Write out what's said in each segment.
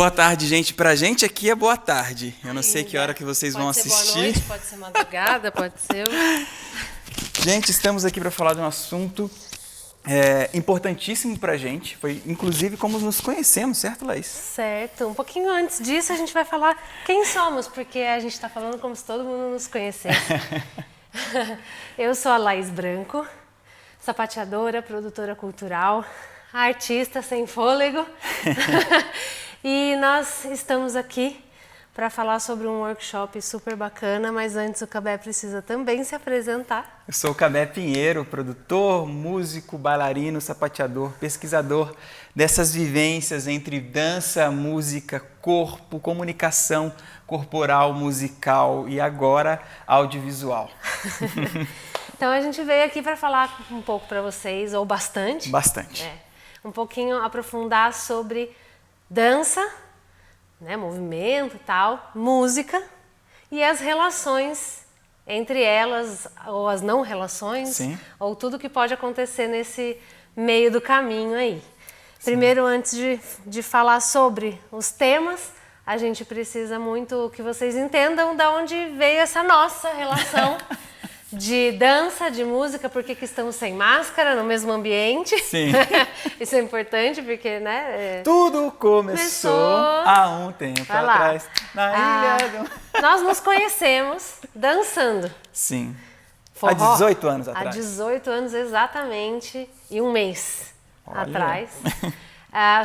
Boa tarde, gente. Pra gente aqui é boa tarde. Eu não sei que hora que vocês vão assistir. Pode ser boa noite, pode ser madrugada, pode ser... Gente, estamos aqui para falar de um assunto importantíssimo pra gente. Foi, inclusive, como nos conhecemos, certo, Laís? Certo. Um pouquinho antes disso, a gente vai falar quem somos, porque a gente está falando como se todo mundo nos conhecesse. Eu sou a Laís Branco, sapateadora, produtora cultural, artista sem fôlego. E nós estamos aqui para falar sobre um workshop super bacana, mas antes o Cabé precisa também se apresentar. Eu sou o Cabé Pinheiro, produtor, músico, bailarino, sapateador, pesquisador dessas vivências entre dança, música, corpo, comunicação corporal, musical e agora audiovisual. Então a gente veio aqui para falar um pouco para vocês, ou bastante. Bastante. Um pouquinho aprofundar sobre dança, né, movimento e tal, música e as relações entre elas, ou as não relações, Sim. ou tudo que pode acontecer nesse meio do caminho aí. Sim. Primeiro, antes de falar sobre os temas, a gente precisa muito que vocês entendam de onde veio essa nossa relação de dança, de música, porque que estamos sem máscara no mesmo ambiente. Sim. Isso é importante porque, né? Tudo começou há um tempo atrás na ilha do... Nós nos conhecemos dançando. Sim. Forró, há 18 anos atrás. Há 18 anos exatamente e um mês atrás.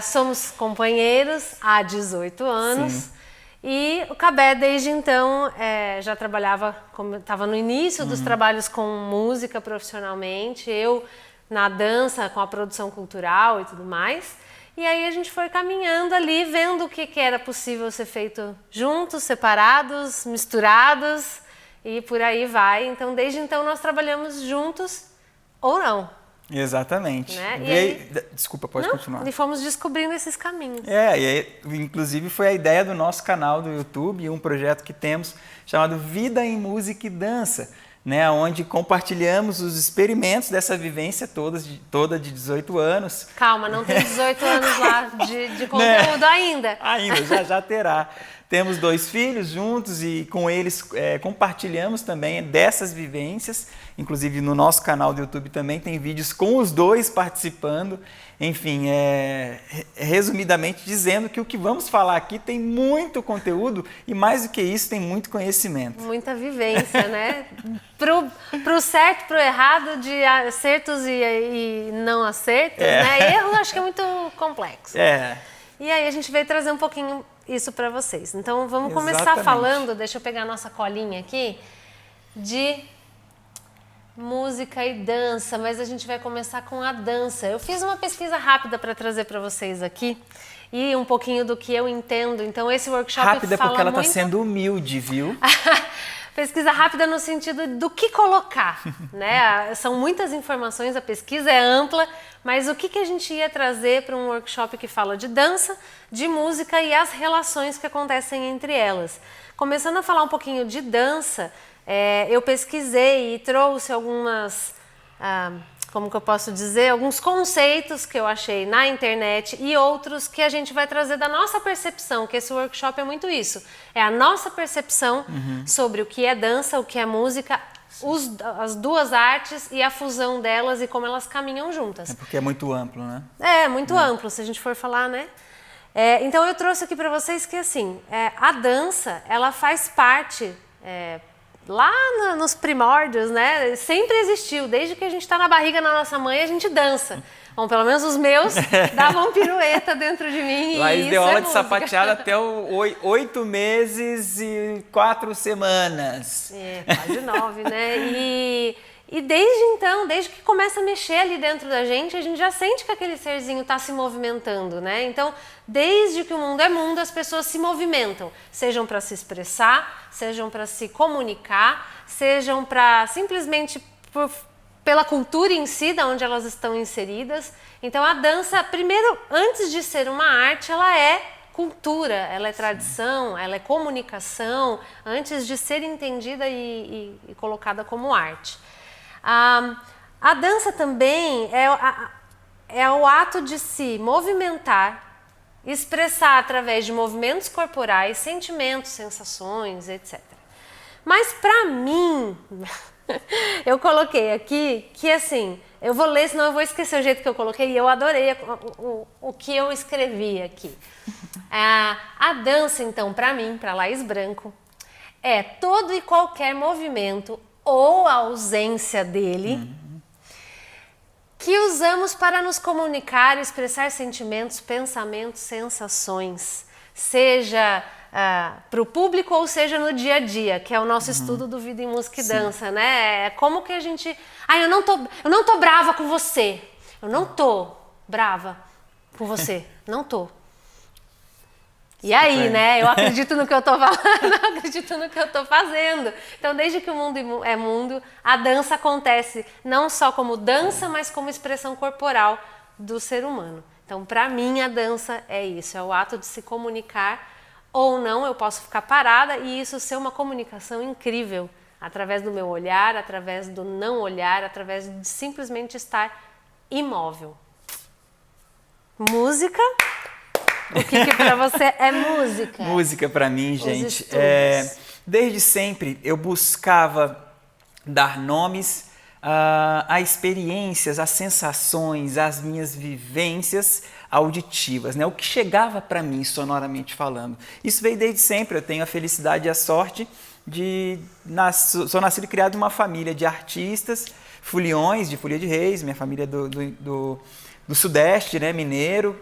Somos companheiros há 18 anos. Sim. E o Cabé, desde então, já trabalhava, estava no início dos trabalhos com música profissionalmente, eu na dança, com a produção cultural e tudo mais. E aí a gente foi caminhando ali, vendo o que era possível ser feito juntos, separados, misturados e por aí vai. Então, desde então, nós trabalhamos juntos ou não. Exatamente. Né? Desculpa, pode continuar. E fomos descobrindo esses caminhos. E aí, inclusive foi a ideia do nosso canal do YouTube, um projeto que temos chamado Vida em Música e Dança, né, onde compartilhamos os experimentos dessa vivência toda de 18 anos. Calma, não tem 18 anos lá de conteúdo ainda. Ainda, já terá. Temos 2 filhos juntos e com eles compartilhamos também dessas vivências. Inclusive no nosso canal do YouTube também tem vídeos com os 2 participando. Enfim, resumidamente dizendo que o que vamos falar aqui tem muito conteúdo e mais do que isso tem muito conhecimento. Muita vivência, né? Pro certo, pro errado, de acertos e não acertos, né? Erro acho que é muito complexo. E aí a gente veio trazer um pouquinho isso para vocês. Então vamos começar falando, deixa eu pegar a nossa colinha aqui, de música e dança, mas a gente vai começar com a dança. Eu fiz uma pesquisa rápida para trazer para vocês aqui e um pouquinho do que eu entendo. Então esse workshop rápida fala porque ela muito... está sendo humilde, viu? Pesquisa rápida no sentido do que colocar, né? São muitas informações, a pesquisa é ampla, mas o que a gente ia trazer para um workshop que fala de dança, de música e as relações que acontecem entre elas. Começando a falar um pouquinho de dança, eu pesquisei e trouxe algumas, como que eu posso dizer, alguns conceitos que eu achei na internet e outros que a gente vai trazer da nossa percepção, que esse workshop é muito isso. É a nossa percepção sobre o que é dança, o que é música, as duas artes e a fusão delas e como elas caminham juntas. É porque é muito amplo, né? É, muito amplo, se a gente for falar, né? Então eu trouxe aqui para vocês que assim, a dança, ela faz parte... lá nos primórdios, né? Sempre existiu. Desde que a gente está na barriga da nossa mãe, a gente dança. Bom, pelo menos os meus davam pirueta dentro de mim. Laís deu aula de música. sapateada até 8 meses e 4 semanas. Quase 9, né? E desde então, desde que começa a mexer ali dentro da gente, a gente já sente que aquele serzinho está se movimentando, né? Então, desde que o mundo é mundo, as pessoas se movimentam. Sejam para se expressar, sejam para se comunicar, sejam para simplesmente pela cultura em si, da onde elas estão inseridas. Então, a dança, primeiro, antes de ser uma arte, ela é cultura, ela é tradição, ela é comunicação, antes de ser entendida e colocada como arte. A dança também é o ato de se movimentar expressar através de movimentos corporais, sentimentos, sensações, etc. Mas para mim, eu coloquei aqui que assim, eu vou ler, senão eu vou esquecer o jeito que eu coloquei, e eu adorei o que eu escrevi aqui. A dança, então, para mim, para Laís Branco, é todo e qualquer movimento ou a ausência dele que usamos para nos comunicar e expressar sentimentos, pensamentos, sensações, seja para o público ou seja no dia a dia, que é o nosso estudo do Vida em Música e Dança, né? É como que a gente... eu não tô brava com você. Eu não tô brava com você. Não tô. E aí, né? Eu acredito no que eu tô falando, eu acredito no que eu tô fazendo. Então, desde que o mundo é mundo, a dança acontece não só como dança, mas como expressão corporal do ser humano. Então, para mim, a dança é isso, é o ato de se comunicar ou não, eu posso ficar parada e isso ser uma comunicação incrível, através do meu olhar, através do não olhar, através de simplesmente estar imóvel. Música... O que para você é música? Música para mim, gente, desde sempre eu buscava dar nomes a experiências, a sensações, as minhas vivências auditivas, né? O que chegava para mim sonoramente falando. Isso veio desde sempre, eu tenho a felicidade e a sorte sou nascido e criado em uma família de artistas, foliões de Folia de Reis, minha família é do Sudeste, né, mineiro,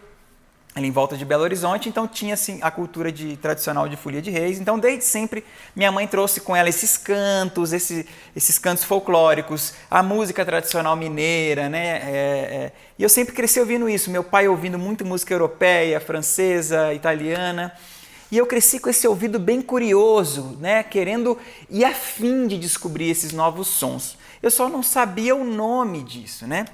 ali em volta de Belo Horizonte, então tinha assim, a cultura tradicional de Folia de Reis. Então, desde sempre, minha mãe trouxe com ela esses cantos, esses cantos folclóricos, a música tradicional mineira, né? E eu sempre cresci ouvindo isso. Meu pai ouvindo muito música europeia, francesa, italiana. E eu cresci com esse ouvido bem curioso, né? Querendo e a fim de descobrir esses novos sons. Eu só não sabia o nome disso, né?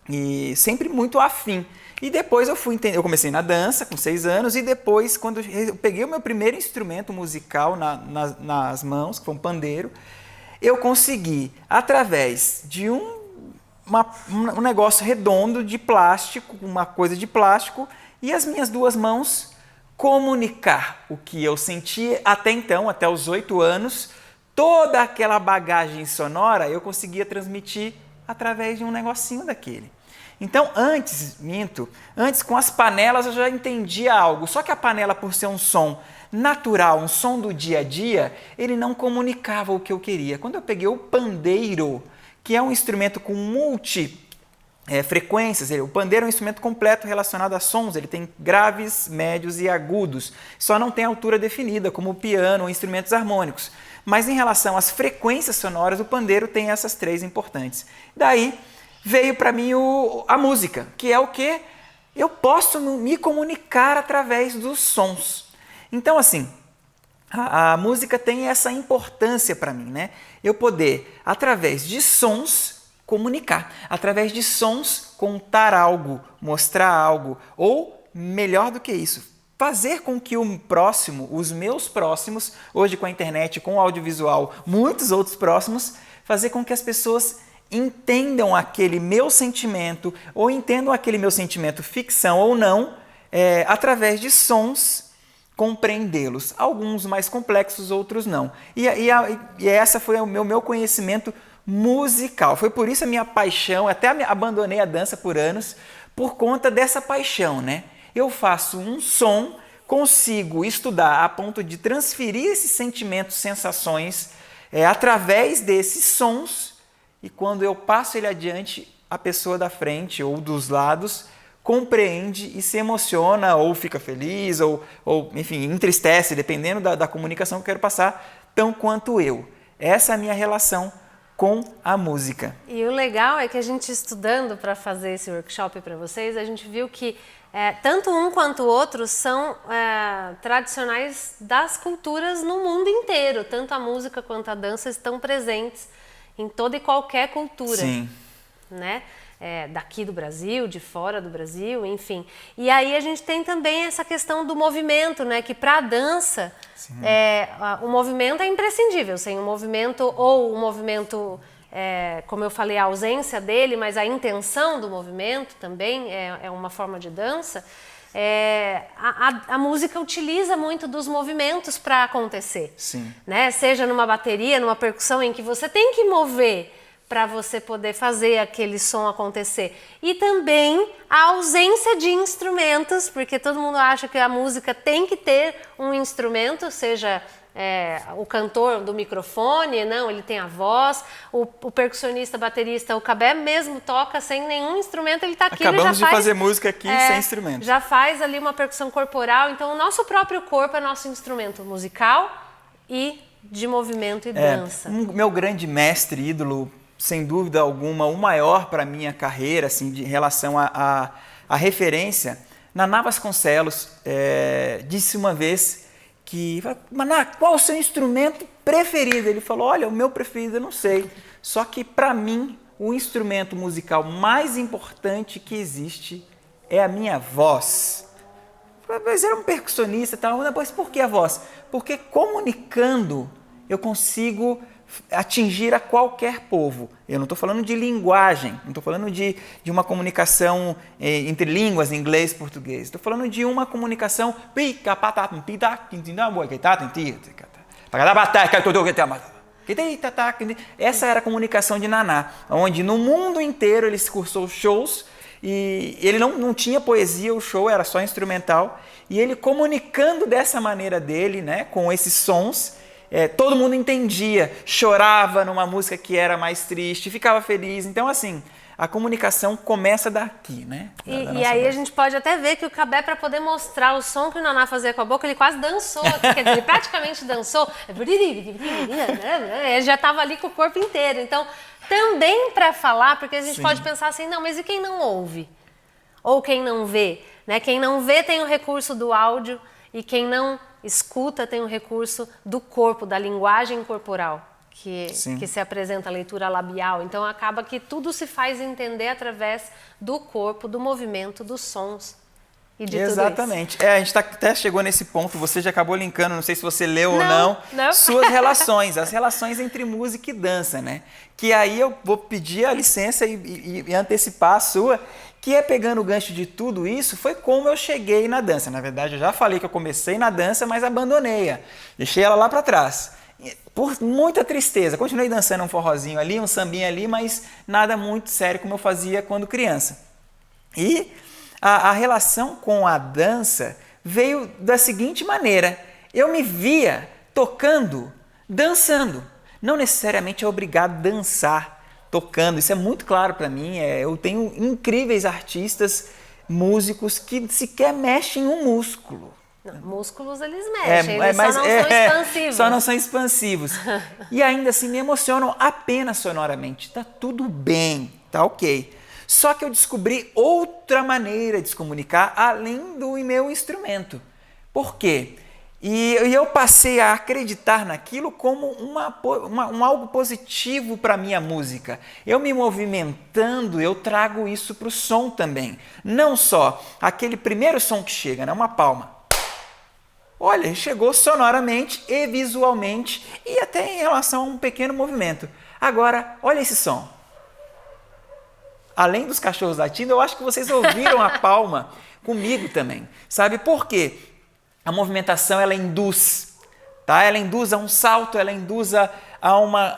E sempre muito afim. E depois eu comecei na dança com 6 anos e depois, quando eu peguei o meu primeiro instrumento musical nas mãos, que foi um pandeiro, eu consegui, através de um negócio redondo de plástico, uma coisa de plástico, e as minhas 2 mãos comunicar o que eu sentia até então, até os 8 anos, toda aquela bagagem sonora eu conseguia transmitir através de um negocinho daquele. Então, antes com as panelas eu já entendia algo, só que a panela, por ser um som natural, um som do dia a dia, ele não comunicava o que eu queria. Quando eu peguei o pandeiro, que é um instrumento com frequências, o pandeiro é um instrumento completo relacionado a sons, ele tem graves, médios e agudos, só não tem altura definida, como o piano ou instrumentos harmônicos. Mas em relação às frequências sonoras, o pandeiro tem essas 3 importantes. Daí veio para mim a música, que é o que eu posso me comunicar através dos sons. Então, assim, a música tem essa importância para mim, né? Eu poder, através de sons, comunicar, através de sons, contar algo, mostrar algo, ou, melhor do que isso, fazer com que o próximo, os meus próximos, hoje com a internet, com o audiovisual, muitos outros próximos, fazer com que as pessoas entendam aquele meu sentimento, ou entendam aquele meu sentimento ficção ou não, através de sons, compreendê-los. Alguns mais complexos, outros não. E essa foi o meu conhecimento musical. Foi por isso a minha paixão, até abandonei a dança por anos, por conta dessa paixão, né? Eu faço um som, consigo estudar a ponto de transferir esses sentimentos, sensações, através desses sons, e quando eu passo ele adiante, a pessoa da frente ou dos lados compreende e se emociona, ou fica feliz, ou enfim, entristece, dependendo da comunicação que eu quero passar, tão quanto eu. Essa é a minha relação com a música. E o legal é que a gente estudando para fazer esse workshop para vocês, a gente viu que tanto um quanto o outro são tradicionais das culturas no mundo inteiro. Tanto a música quanto a dança estão presentes em toda e qualquer cultura. Sim. Né? Daqui do Brasil, de fora do Brasil, enfim. E aí a gente tem também essa questão do movimento, né? Que para a dança, o movimento é imprescindível. Sem o movimento, ou o movimento, como eu falei, a ausência dele, mas a intenção do movimento também é uma forma de dança. a música utiliza muito dos movimentos para acontecer. Sim. Né? Seja numa bateria, numa percussão, em que você tem que mover para você poder fazer aquele som acontecer. E também a ausência de instrumentos, porque todo mundo acha que a música tem que ter um instrumento, seja o cantor do microfone, não, ele tem a voz, o percussionista, baterista, o Cabé mesmo toca sem nenhum instrumento, ele está aqui, Acabamos de fazer música aqui sem instrumento. Já faz ali uma percussão corporal, então o nosso próprio corpo é nosso instrumento musical e de movimento e dança. Meu grande mestre, ídolo, sem dúvida alguma, o maior para a minha carreira, assim, de relação à referência, Naná Vasconcelos disse uma vez que, Naná, qual o seu instrumento preferido? Ele falou, olha, o meu preferido eu não sei, só que para mim o instrumento musical mais importante que existe é a minha voz. Mas era um percussionista e tal, mas por que a voz? Porque comunicando eu consigo atingir a qualquer povo. Eu não estou falando de linguagem, não estou falando de uma comunicação entre línguas, inglês e português. Estou falando de uma comunicação... Essa era a comunicação de Naná, onde no mundo inteiro ele cursou shows e ele não tinha poesia, o show era só instrumental, e ele comunicando dessa maneira dele, né, com esses sons, todo mundo entendia, chorava numa música que era mais triste, ficava feliz. Então, assim, a comunicação começa daqui, né? E aí a gente pode até ver que o Cabé, para poder mostrar o som que o Naná fazia com a boca, ele quase dançou aqui, quer dizer, ele praticamente dançou, ele já estava ali com o corpo inteiro. Então, também para falar, porque a gente pode pensar assim, não, mas e quem não ouve? Ou quem não vê? Né? Quem não vê tem o recurso do áudio e quem não escuta tem o recurso do corpo, da linguagem corporal, que se apresenta a leitura labial. Então acaba que tudo se faz entender através do corpo, do movimento, dos sons e de Exatamente. tudo isso. A gente até chegou nesse ponto, você já acabou linkando, não sei se você leu ou não, não. Suas relações, as relações entre música e dança, né? Que aí eu vou pedir a licença e antecipar a sua, que pegando o gancho de tudo isso, foi como eu cheguei na dança. Na verdade, eu já falei que eu comecei na dança, mas abandonei-a. Deixei ela lá para trás. Por muita tristeza. Continuei dançando um forrozinho ali, um sambinha ali, mas nada muito sério como eu fazia quando criança. E a relação com a dança veio da seguinte maneira. Eu me via tocando, dançando. Não necessariamente é obrigado a dançar tocando, isso é muito claro para mim. Eu tenho incríveis artistas, músicos que sequer mexem um músculo. Não, músculos eles mexem, eles só não são expansivos. Só não são expansivos. E ainda assim me emocionam apenas sonoramente. Tá tudo bem, tá ok. Só que eu descobri outra maneira de se comunicar além do meu instrumento. Por quê? E eu passei a acreditar naquilo como um algo positivo para a minha música. Eu me movimentando, eu trago isso para o som também. Não só aquele primeiro som que chega, né? Uma palma. Olha, chegou sonoramente e visualmente e até em relação a um pequeno movimento. Agora, olha esse som. Além dos cachorros latindo, eu acho que vocês ouviram a palma comigo também. Sabe por quê? A movimentação, ela induz, tá? Ela induz a um salto, ela induz a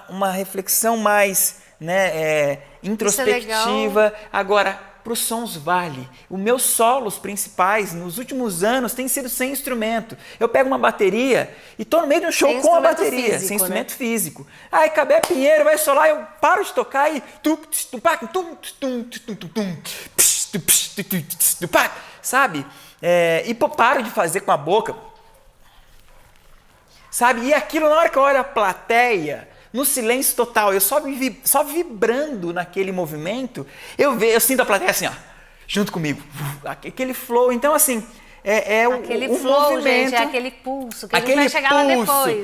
uma reflexão mais, né, introspectiva. Agora, para os sons vale. Os meus solos principais, nos últimos anos, têm sido sem instrumento. Eu pego uma bateria e estou no meio de um show com a bateria, físico, sem instrumento físico. Aí, Cabé Pinheiro vai solar, eu paro de tocar e... Sabe? E paro de fazer com a boca, sabe? E aquilo, na hora que eu olho a plateia, no silêncio total, eu só vibrando naquele movimento, eu sinto a plateia assim, ó, junto comigo, aquele flow. Então, assim, aquele o flow, movimento, gente, é aquele pulso, que a gente vai chegar lá depois.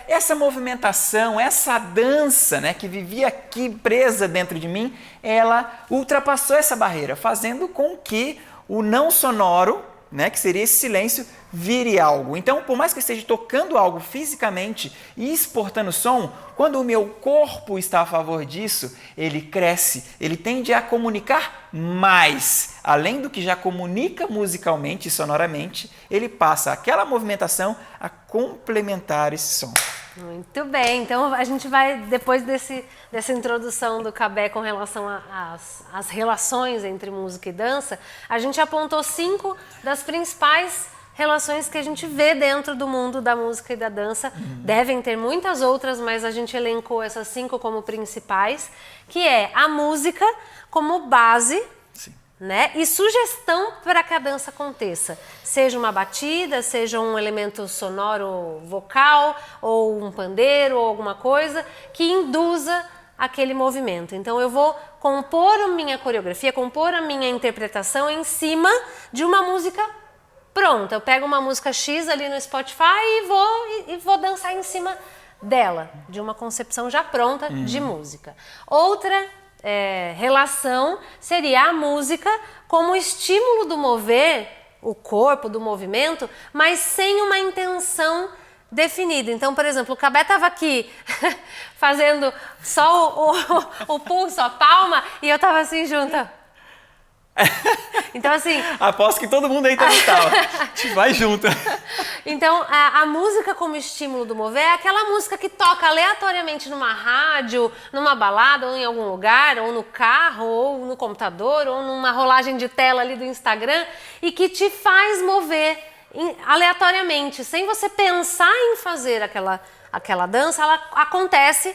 Essa movimentação, essa dança, né, que vivia aqui presa dentro de mim, ela ultrapassou essa barreira, fazendo com que o não sonoro né, que seria esse silêncio, vire algo. Então, por mais que eu esteja tocando algo fisicamente e exportando som, quando o meu corpo está a favor disso, ele cresce, ele tende a comunicar mais. Além do que já comunica musicalmente e sonoramente, ele passa aquela movimentação a complementar esse som. Muito bem, então a gente vai, depois dessa introdução do Cabé com relação às relações entre música e dança, a gente apontou 5 das principais relações que a gente vê dentro do mundo da música e da dança. Devem ter muitas outras, mas a gente elencou essas 5 como principais, que é a música como base, né? E sugestão para que a dança aconteça. Seja uma batida, seja um elemento sonoro vocal, ou um pandeiro, ou alguma coisa que induza aquele movimento. Então eu vou compor a minha coreografia, compor a minha interpretação em cima de uma música pronta. Eu pego uma música X ali no Spotify e vou dançar em cima dela, de uma concepção já pronta de música. Outra relação seria a música como estímulo do mover, o corpo, do movimento, mas sem uma intenção definida. Então, por exemplo, o Cabé estava aqui fazendo só o pulso, a palma, e eu estava assim junto. Então, assim... Aposto que todo mundo aí também tá. A gente vai junto. Então, a música como estímulo do mover é aquela música que toca aleatoriamente numa rádio, numa balada, ou em algum lugar, ou no carro, ou no computador, ou numa rolagem de tela ali do Instagram, e que te faz mover aleatoriamente, sem você pensar em fazer aquela dança, ela acontece,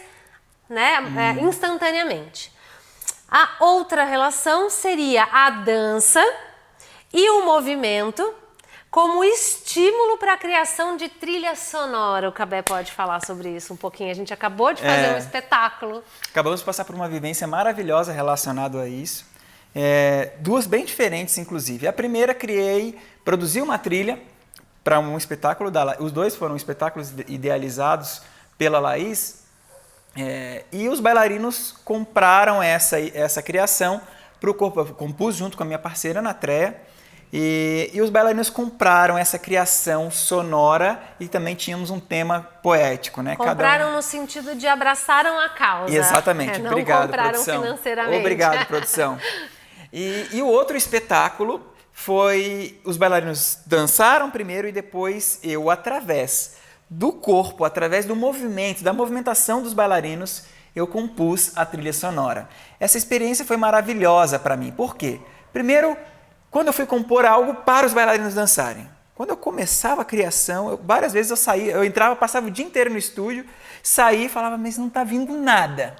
né, instantaneamente. A outra relação seria a dança e o movimento como estímulo para a criação de trilha sonora. O Cabé pode falar sobre isso um pouquinho. A gente acabou de fazer um espetáculo. Acabamos de passar por uma vivência maravilhosa relacionada a isso. 2 bem diferentes, inclusive. A primeira, produzi uma trilha para um espetáculo da Laís. Os 2 foram espetáculos idealizados pela Laís. E os bailarinos compraram essa criação para o corpo. Eu compus junto com a minha parceira, Ana Tréia, e os bailarinos compraram essa criação sonora e também tínhamos um tema poético, né? Compraram no sentido de abraçaram a causa. Exatamente, não obrigado, compraram produção. Financeiramente. Obrigado, produção. E o outro espetáculo foi... Os bailarinos dançaram primeiro e depois eu, através do corpo, através do movimento, da movimentação dos bailarinos, eu compus a trilha sonora. Essa experiência foi maravilhosa para mim. Por quê? Primeiro, quando eu fui compor algo para os bailarinos dançarem. Quando eu começava a criação, várias vezes eu saía, eu entrava, passava o dia inteiro no estúdio, saía e falava, mas não está vindo nada,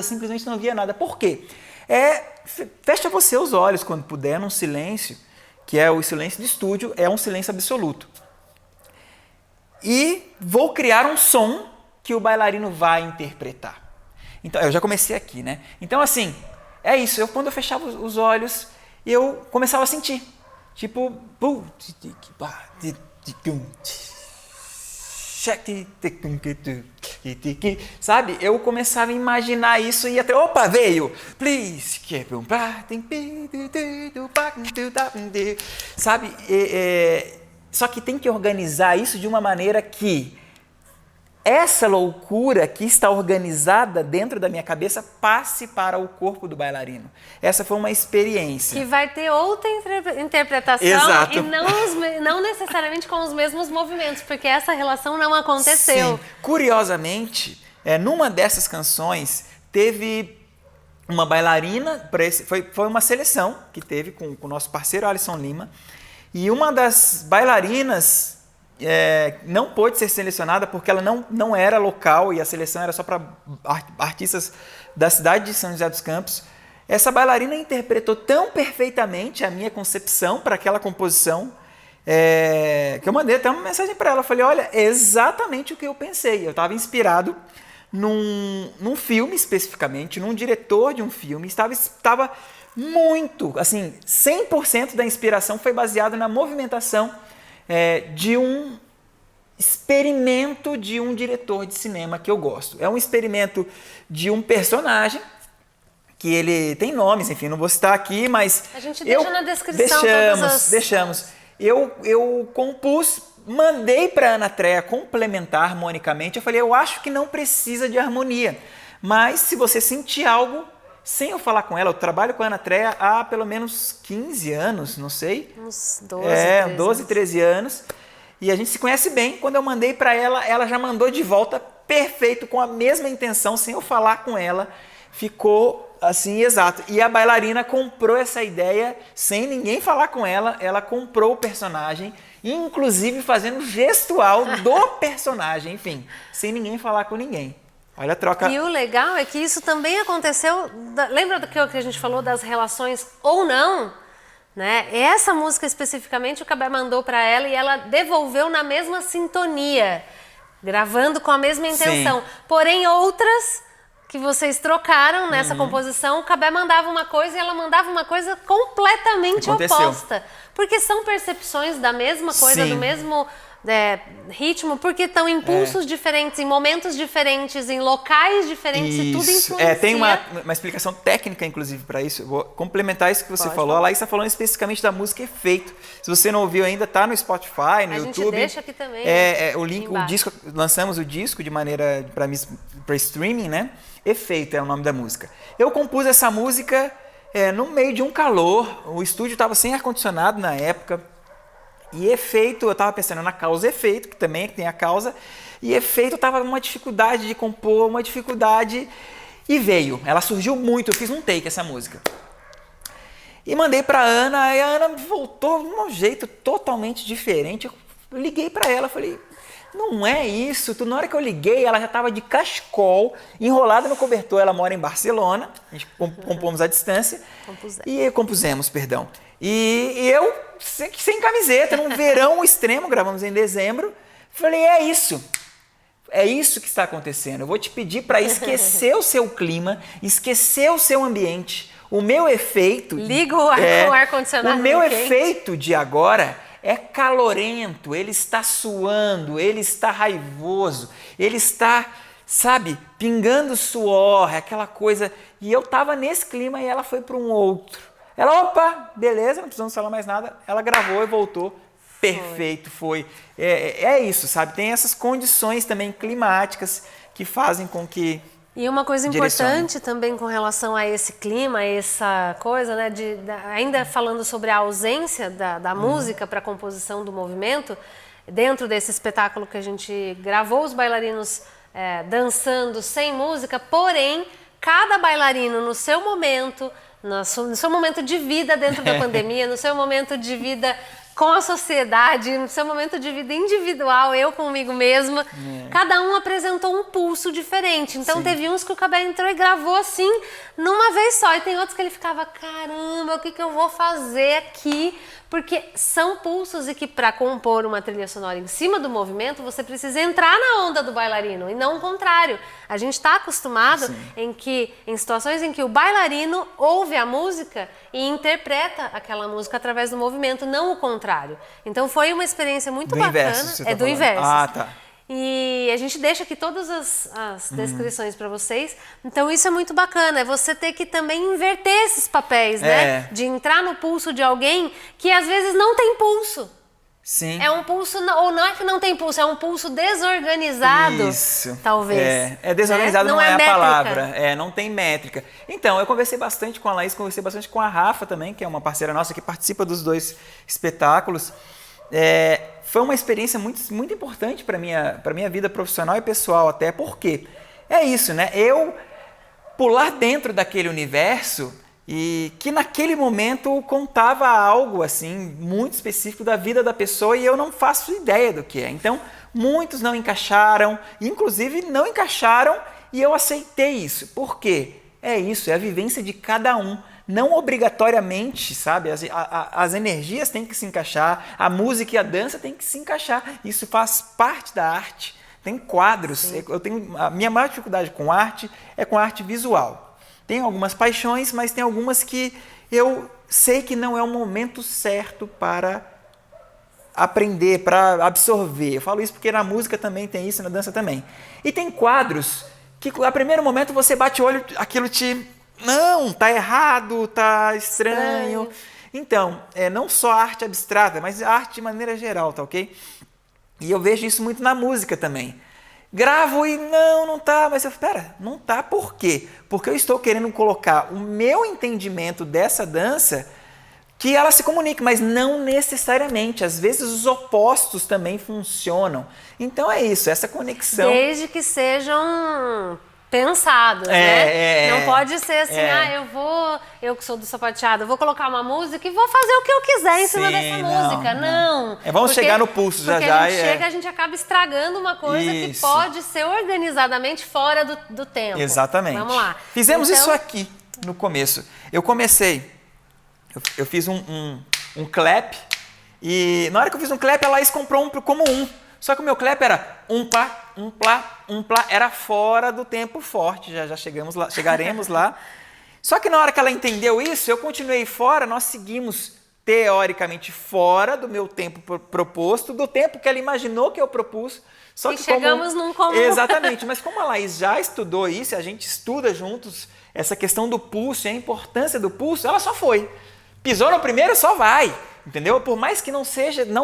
simplesmente não via nada. Por quê? Fecha você os olhos quando puder, num silêncio, que é o silêncio de estúdio, é um silêncio absoluto. E vou criar um som que o bailarino vai interpretar. Então, eu já comecei aqui, né? Então, assim, é isso. Quando eu fechava os olhos, eu começava a sentir. Tipo... Sabe? Eu começava a imaginar isso e até... Opa, veio! Please... Sabe? Só que tem que organizar isso de uma maneira que essa loucura que está organizada dentro da minha cabeça passe para o corpo do bailarino. Essa foi uma experiência. Que vai ter outra interpretação. Exato. E não necessariamente com os mesmos movimentos, porque essa relação não aconteceu. Sim. Curiosamente, numa dessas canções, teve uma bailarina, foi uma seleção que teve com o nosso parceiro Alisson Lima, e uma das bailarinas não pôde ser selecionada porque ela não era local e a seleção era só para artistas da cidade de São José dos Campos. Essa bailarina interpretou tão perfeitamente a minha concepção para aquela composição que eu mandei até uma mensagem para ela. Eu falei, olha, é exatamente o que eu pensei. Eu estava inspirado num filme especificamente, num diretor de um filme. Estava muito, assim, 100% da inspiração foi baseado na movimentação de um experimento de um diretor de cinema que eu gosto. É um experimento de um personagem que ele tem nomes, enfim, não vou citar aqui, mas... A gente deixa na descrição deixamos. eu compus, mandei para a Ana Trea complementar harmonicamente. Eu falei, eu acho que não precisa de harmonia, mas se você sentir algo, sem eu falar com ela, eu trabalho com a Ana Trea há pelo menos 15 anos, não sei. Uns 12, 12, 13 anos. E a gente se conhece bem. Quando eu mandei para ela, ela já mandou de volta perfeito, com a mesma intenção, sem eu falar com ela. Ficou assim, exato. E a bailarina comprou essa ideia sem ninguém falar com ela. Ela comprou o personagem, inclusive fazendo gestual do personagem, enfim, sem ninguém falar com ninguém. Olha a troca. E o legal é que isso também aconteceu. Lembra do que a gente falou das relações ou não? Né? Essa música especificamente o Cabé mandou para ela e ela devolveu na mesma sintonia, gravando com a mesma intenção. Sim. Porém, outras que vocês trocaram nessa composição, o Cabé mandava uma coisa e ela mandava uma coisa completamente oposta. Porque são percepções da mesma coisa, do mesmo ritmo, porque estão em impulsos diferentes, em momentos diferentes, em locais diferentes, e tudo influencia. Tem uma explicação técnica, inclusive, para isso. Eu vou complementar isso que você falou. A Laís está falando especificamente da música Efeito. Se você não ouviu ainda, tá no Spotify, no YouTube. A gente deixa aqui também. O link, o disco, lançamos o disco de maneira para streaming, né? Efeito é o nome da música. Eu compus essa música no meio de um calor. O estúdio estava sem ar-condicionado na época. E Efeito, eu estava pensando na causa Efeito, que também tem a causa, e Efeito estava uma dificuldade de compor, uma dificuldade, e veio. Ela surgiu muito, eu fiz um take essa música. E mandei para a Ana, e a Ana voltou de um jeito totalmente diferente. Eu liguei para ela, falei, não é isso. Na hora que eu liguei, ela já estava de cachecol, enrolada no cobertor. Ela mora em Barcelona, a gente compomos à distância. Compusemos, perdão. E eu, sem camiseta, num verão extremo, gravamos em dezembro, falei, é isso que está acontecendo. Eu vou te pedir para esquecer o seu clima, esquecer o seu ambiente. O meu efeito... Liga o ar-condicionado. O meu efeito de agora é calorento, ele está suando, ele está raivoso, ele está, sabe, pingando suor, aquela coisa. E eu estava nesse clima e ela foi para um outro. Ela, opa, beleza, não precisamos falar mais nada. Ela gravou e voltou. Perfeito, foi. É isso, sabe? Tem essas condições também climáticas que fazem com que... E uma coisa importante também com relação a esse clima, essa coisa, né? Ainda falando sobre a ausência da música para a composição do movimento, dentro desse espetáculo que a gente gravou os bailarinos dançando sem música, porém, cada bailarino no seu momento... No seu momento de vida dentro da pandemia, no seu momento de vida com a sociedade, no seu momento de vida individual, eu comigo mesma, cada um apresentou um pulso diferente. Então teve uns que o Cabé entrou e gravou assim, numa vez só, e tem outros que ele ficava, caramba, o que eu vou fazer aqui? Porque são pulsos e que para compor uma trilha sonora em cima do movimento, você precisa entrar na onda do bailarino e não o contrário. A gente está acostumado em situações em que o bailarino ouve a música e interpreta aquela música através do movimento, não o contrário. Então foi uma experiência muito bacana. Inverso, do inverso. Ah, tá. E a gente deixa aqui todas as descrições para vocês. Então isso é muito bacana, é você ter que também inverter esses papéis, né? De entrar no pulso de alguém que às vezes não tem pulso. Sim. É um pulso, ou não é que não tem pulso, é um pulso desorganizado. Isso. Talvez. Desorganizado não é a palavra. Não tem métrica. Então, eu conversei bastante com a Laís, conversei bastante com a Rafa também, que é uma parceira nossa que participa dos dois espetáculos. Foi uma experiência muito, muito importante para minha vida profissional e pessoal até, porque é isso, né? Eu pular dentro daquele universo e que naquele momento contava algo assim muito específico da vida da pessoa e eu não faço ideia do que é. Então, muitos não encaixaram, inclusive não encaixaram e eu aceitei isso. Por quê? É isso, é a vivência de cada um. Não obrigatoriamente, sabe? As energias têm que se encaixar, a música e a dança têm que se encaixar. Isso faz parte da arte. Tem quadros. A minha maior dificuldade com arte é com arte visual. Tenho algumas paixões, mas tem algumas que eu sei que não é o momento certo para aprender, para absorver. Eu falo isso porque na música também tem isso, na dança também. E tem quadros que a primeiro momento você bate o olho, aquilo te... Não, tá errado, tá estranho. Então, não só a arte abstrata, mas a arte de maneira geral, tá ok? E eu vejo isso muito na música também. Gravo e não tá, mas não tá por quê? Porque eu estou querendo colocar o meu entendimento dessa dança que ela se comunique, mas não necessariamente. Às vezes os opostos também funcionam. Então é isso, essa conexão. Desde que sejam pensados, né? Não pode ser assim, eu que sou do sapateado, vou colocar uma música e vou fazer o que eu quiser em cima dessa música. Não. Vamos chegar no pulso já. Porque a gente chega, a gente acaba estragando uma coisa que pode ser organizadamente fora do tempo. Exatamente. Vamos lá. Fizemos isso aqui no começo. Eu fiz um clap e na hora que eu fiz um clap, a Laís comprou um como um. Só que o meu clap era um plá, era fora do tempo forte, já chegaremos lá. Só que na hora que ela entendeu isso, eu continuei fora, nós seguimos teoricamente fora do meu tempo proposto, do tempo que ela imaginou que eu propus. Só que chegamos num comum. Exatamente, mas como a Laís já estudou isso, a gente estuda juntos essa questão do pulso e a importância do pulso, ela só foi. Pisou no primeiro, só vai. Entendeu? Por mais que não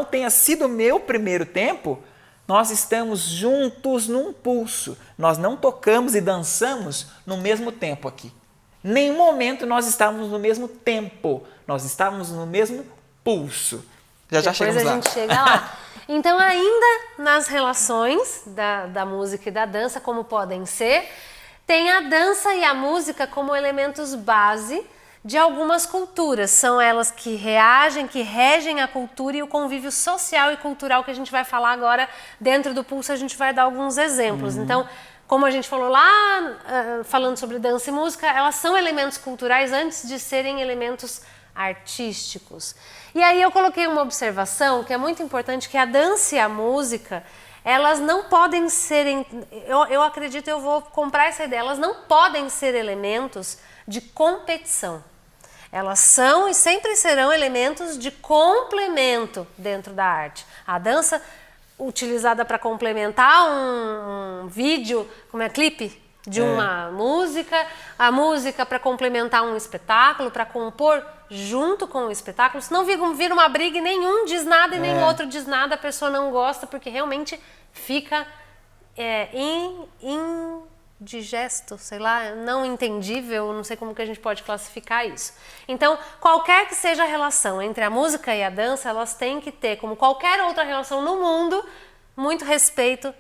tenha sido o meu primeiro tempo, nós estamos juntos num pulso. Nós não tocamos e dançamos no mesmo tempo aqui. Nenhum momento nós estávamos no mesmo tempo. Nós estávamos no mesmo pulso. Já chegamos lá. Depois a gente chega lá. Então, ainda nas relações da música e da dança, como podem ser, tem a dança e a música como elementos base de algumas culturas. São elas que regem a cultura e o convívio social e cultural que a gente vai falar agora. Dentro do pulso a gente vai dar alguns exemplos. Então, como a gente falou lá, falando sobre dança e música, elas são elementos culturais antes de serem elementos artísticos. E aí eu coloquei uma observação que é muito importante, que a dança e a música, elas não podem ser, eu acredito, eu vou comprar essa ideia, elas não podem ser elementos de competição. Elas são e sempre serão elementos de complemento dentro da arte. A dança utilizada para complementar um vídeo, clipe de uma música, a música para complementar um espetáculo, para compor junto com o espetáculo, senão vira uma briga e nenhum diz nada e nem o outro diz nada, a pessoa não gosta, porque realmente fica indigesto, sei lá, não entendível, não sei como que a gente pode classificar isso. Então, qualquer que seja a relação entre a música e a dança, elas têm que ter, como qualquer outra relação no mundo, muito respeito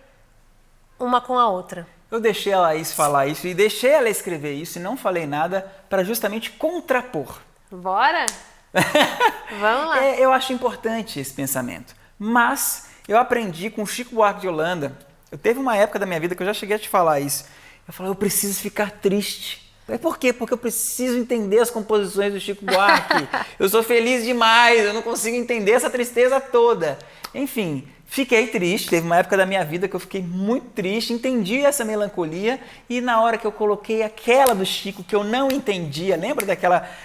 uma com a outra. Eu deixei a Laís falar isso e deixei ela escrever isso e não falei nada para justamente contrapor. Bora? Vamos lá. Eu acho importante esse pensamento, mas eu aprendi com o Chico Buarque de Holanda. Eu teve uma época da minha vida que eu já cheguei a te falar isso. Eu falei, eu preciso ficar triste. Por quê? Porque eu preciso entender as composições do Chico Buarque. Eu sou feliz demais, eu não consigo entender essa tristeza toda. Enfim, fiquei triste. Teve uma época da minha vida que eu fiquei muito triste, entendi essa melancolia e na hora que eu coloquei aquela do Chico que eu não entendia, lembra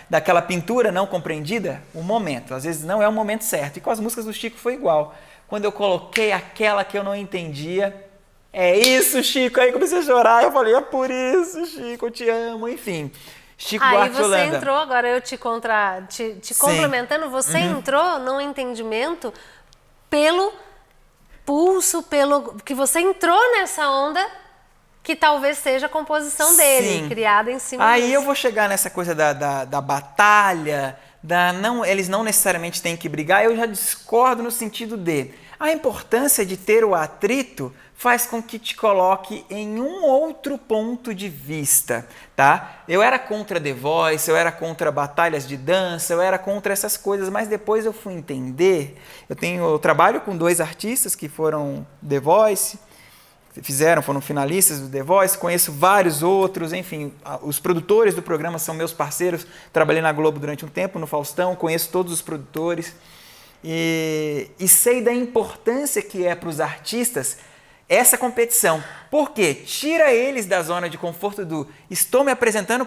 daquela pintura não compreendida? O momento, às vezes não é o momento certo. E com as músicas do Chico foi igual. Quando eu coloquei aquela que eu não entendia, é isso, Chico. Aí comecei a chorar, eu falei, é por isso, Chico, eu te amo, enfim. Chico Buarque de Holanda. Aí você entrou, agora eu te complementando, você entrou num entendimento pelo pulso, que você entrou nessa onda que talvez seja a composição dele, criada em cima disso. Aí eu vou chegar nessa coisa da batalha, eles não necessariamente têm que brigar, eu já discordo no sentido de a importância de ter o atrito faz com que te coloque em um outro ponto de vista, tá? Eu era contra The Voice, eu era contra batalhas de dança, eu era contra essas coisas, mas depois eu fui entender, eu trabalho com 2 artistas que foram The Voice, foram finalistas do The Voice, conheço vários outros, enfim, os produtores do programa são meus parceiros, trabalhei na Globo durante um tempo, no Faustão, conheço todos os produtores e sei da importância que é para os artistas essa competição. Por quê? Tira eles da zona de conforto do estou me apresentando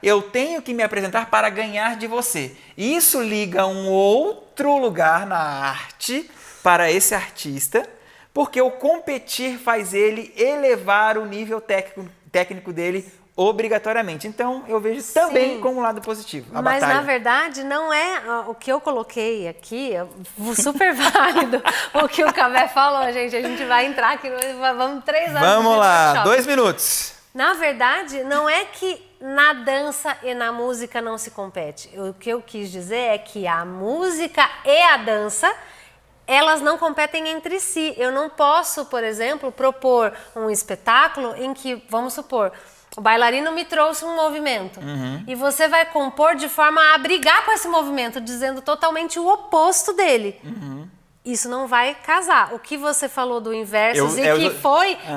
eu tenho que me apresentar para ganhar de você. E isso liga um outro lugar na arte para esse artista, porque o competir faz ele elevar o nível técnico dele obrigatoriamente. Então, eu vejo também como um lado positivo. Mas, na verdade, não é o que eu coloquei aqui, é super válido o que o Cabé falou, gente. A gente vai entrar aqui, vamos 3 horas. Vamos lá, 2 minutos. Na verdade, não é que na dança e na música não se compete. O que eu quis dizer é que a música e a dança, elas não competem entre si. Eu não posso, por exemplo, propor um espetáculo em que, vamos supor, o bailarino me trouxe um movimento e você vai compor de forma a brigar com esse movimento, dizendo totalmente o oposto dele. Isso não vai casar. O que você falou do inverso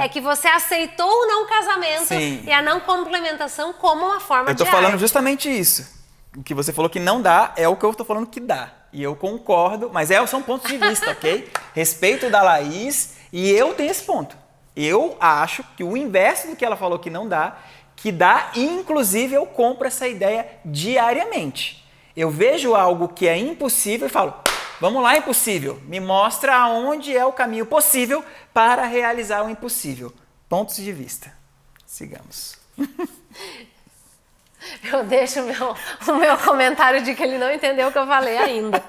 é que você aceitou o não casamento e a não complementação como uma forma de arte. Eu tô falando justamente isso. O que você falou que não dá é o que eu tô falando que dá. E eu concordo, mas são pontos de vista, ok? Respeito da Laís e eu tenho esse ponto. Eu acho que o inverso do que ela falou que não dá, que dá, e inclusive eu compro essa ideia diariamente. Eu vejo algo que é impossível e falo, vamos lá, impossível, me mostra aonde é o caminho possível para realizar o impossível. Pontos de vista. Sigamos. Eu deixo o meu comentário de que ele não entendeu o que eu falei ainda.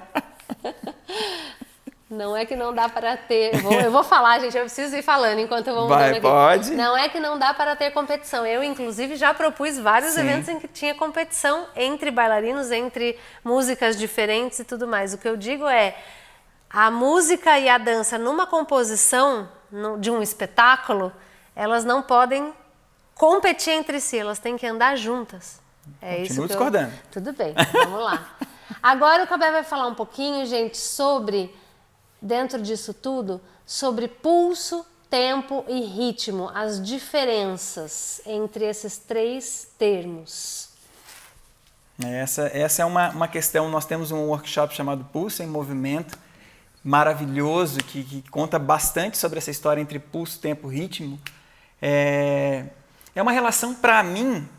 Não é que não dá para ter... Eu vou falar, gente, eu preciso ir falando enquanto eu vou mudando aqui. Pode. Não é que não dá para ter competição. Eu, inclusive, já propus vários eventos em que tinha competição entre bailarinos, entre músicas diferentes e tudo mais. O que eu digo é, a música e a dança numa composição de um espetáculo, elas não podem competir entre si, elas têm que andar juntas. Continuo discordando. Tudo bem, vamos lá. Agora o Cabé vai falar um pouquinho, gente, sobre... Dentro disso tudo, sobre pulso, tempo e ritmo, as diferenças entre esses 3 termos. Essa é uma questão, nós temos um workshop chamado Pulso em Movimento, maravilhoso, que conta bastante sobre essa história entre pulso, tempo e ritmo. É uma relação, para mim,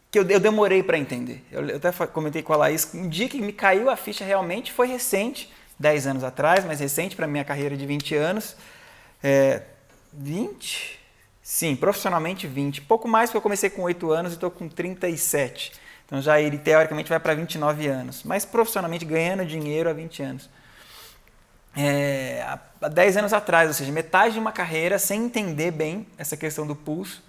que eu demorei para entender. Eu até comentei com a Laís, um dia que me caiu a ficha realmente foi recente, 10 anos atrás, mas recente para a minha carreira de 20 anos. 20? Sim, profissionalmente 20. Pouco mais, porque eu comecei com 8 anos e estou com 37. Então já ele, teoricamente, vai para 29 anos. Mas profissionalmente ganhando dinheiro há 20 anos. Há 10 anos atrás, ou seja, metade de uma carreira sem entender bem essa questão do pulso.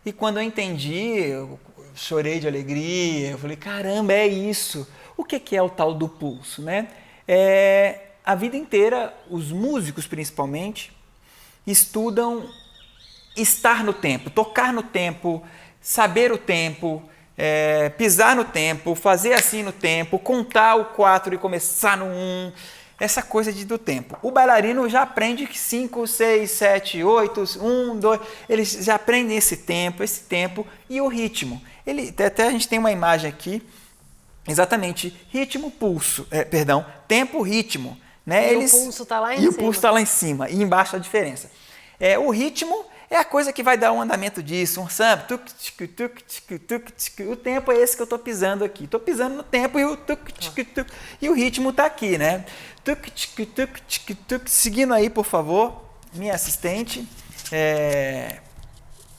E quando eu entendi, eu chorei de alegria. Eu falei, caramba, é isso. O que é o tal do pulso, né? A vida inteira, os músicos principalmente, estudam estar no tempo, tocar no tempo, saber o tempo, pisar no tempo, fazer assim no tempo, contar o 4 e começar no 1, essa coisa do tempo. O bailarino já aprende que 5, 6, 7, 8, 1, 2, eles já aprendem esse tempo e o ritmo. Até a gente tem uma imagem aqui, exatamente, ritmo, pulso, tempo, ritmo. Né? O pulso está lá em cima. E o pulso está lá em cima, e embaixo a diferença. O ritmo é a coisa que vai dar um andamento disso, um samba. O tempo é esse que eu estou pisando aqui. Estou pisando no tempo e o ritmo está aqui, né? Seguindo aí, por favor, minha assistente.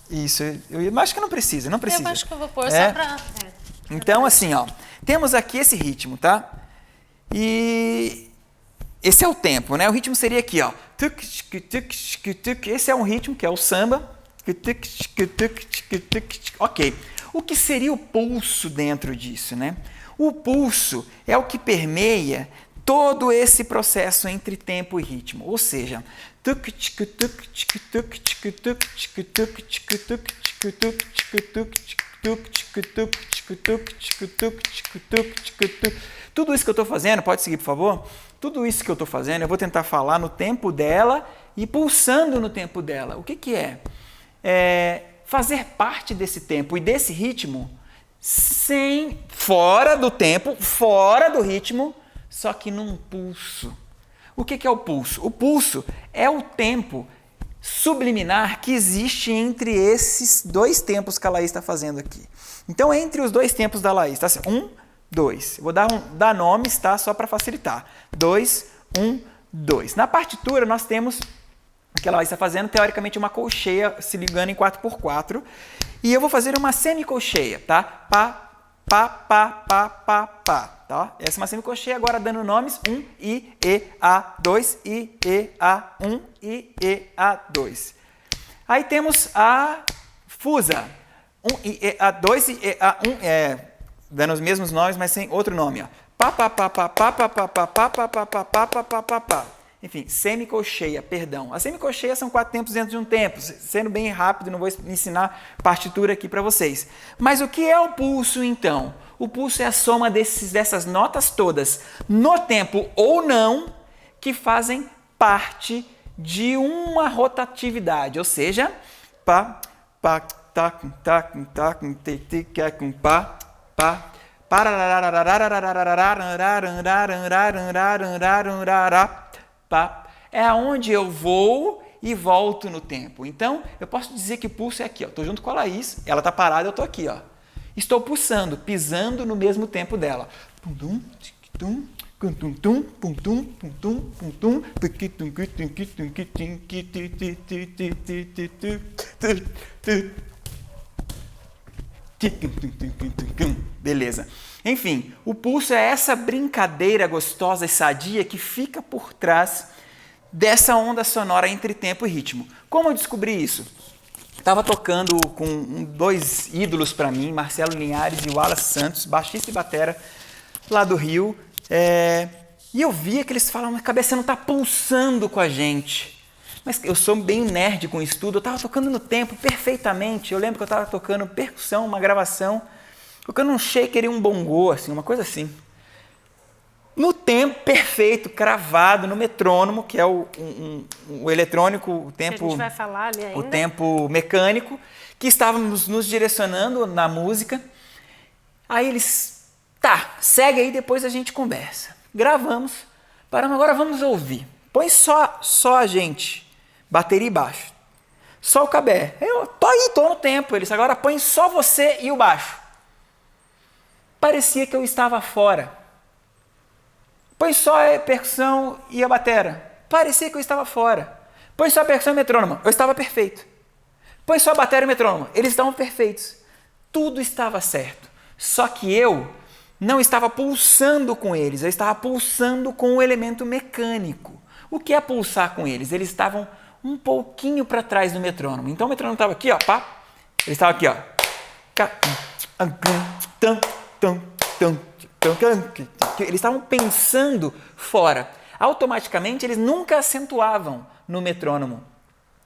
Isso, eu acho que não precisa. Eu acho que eu vou pôr só para... Então, assim, ó, temos aqui esse ritmo, tá? E esse é o tempo, né? O ritmo seria aqui, ó. Esse é um ritmo que é o samba. Ok. O que seria o pulso dentro disso, né? O pulso é o que permeia todo esse processo entre tempo e ritmo, ou seja, tudo isso que eu estou fazendo, pode seguir, por favor? Tudo isso que eu estou fazendo, eu vou tentar falar no tempo dela e pulsando no tempo dela. O que é? Fazer parte desse tempo e desse ritmo fora do tempo, fora do ritmo, só que num pulso. O que é o pulso? O pulso é o tempo subliminar que existe entre esses 2 tempos que a Laís está fazendo aqui. Então, entre os 2 tempos da Laís, tá assim, 1, 2. Eu vou dar nomes, tá? Só para facilitar. 2, 1, 2. Na partitura, nós temos que ela vai estar fazendo, teoricamente, uma colcheia se ligando em 4x4. E eu vou fazer uma semicolcheia, tá? Pá, pá, pá, pá, pá, pá, tá? Essa é uma semicolcheia, agora dando nomes, 1, I, E, A, 2, I, E, A, 1, I, E, A, 2. Aí temos a fusa, 1, I, E, A, 2, I, E, A, 1, dando os mesmos nomes, mas sem outro nome, ó. Pá, pá, pá, pá, pá, pá, pá, pá, pá, pá, pá, pá, pá, pá, pá, pá, pá. Enfim, semicolcheia, perdão. A semicolcheia são 4 tempos dentro de um tempo. Sendo bem rápido, não vou ensinar partitura aqui para vocês. Mas o que é o pulso, então? O pulso é a soma dessas notas todas, no tempo ou não, que fazem parte de uma rotatividade. Ou seja, pá, pá, tá, tá, tá, te, com pá, pá. É aonde eu vou e volto no tempo. Então, eu posso dizer que o pulso é aqui, ó. Estou junto com a Laís, ela está parada, eu estou aqui, ó. Estou pulsando, pisando no mesmo tempo dela. Beleza. Enfim, o pulso é essa brincadeira gostosa e sadia que fica por trás dessa onda sonora entre tempo e ritmo. Como eu descobri isso? Estava tocando com 2 ídolos para mim, Marcelo Linhares e Wallace Santos, baixista e batera lá do Rio. E eu via que eles falavam, a cabeça não está pulsando com a gente. Mas eu sou bem nerd com estudo, eu estava tocando no tempo perfeitamente. Eu lembro que eu estava tocando percussão, uma gravação, tocando um shaker e um bongô, assim, uma coisa assim. No tempo perfeito, cravado, no metrônomo, que é o eletrônico, o tempo, que a gente vai falar ali ainda. O tempo mecânico, que estávamos nos direcionando na música. Aí eles, tá, segue aí, depois a gente conversa. Gravamos, paramos, agora vamos ouvir. Põe só a gente, bateria e baixo. Só o Cabé. Eu tô no tempo. Eles, agora põe só você e o baixo. Parecia que eu estava fora. Põe só a percussão e a batera. Parecia que eu estava fora. Põe só a percussão e o metrônomo. Eu estava perfeito. Põe só a batera e o metrônomo. Eles estavam perfeitos. Tudo estava certo. Só que eu não estava pulsando com eles. Eu estava pulsando com o elemento mecânico. O que é pulsar com eles? Eles estavam um pouquinho para trás do metrônomo. Então o metrônomo estava aqui, ó. Pá. Eles estavam aqui, ó. Eles estavam pensando fora. Automaticamente, eles nunca acentuavam no metrônomo,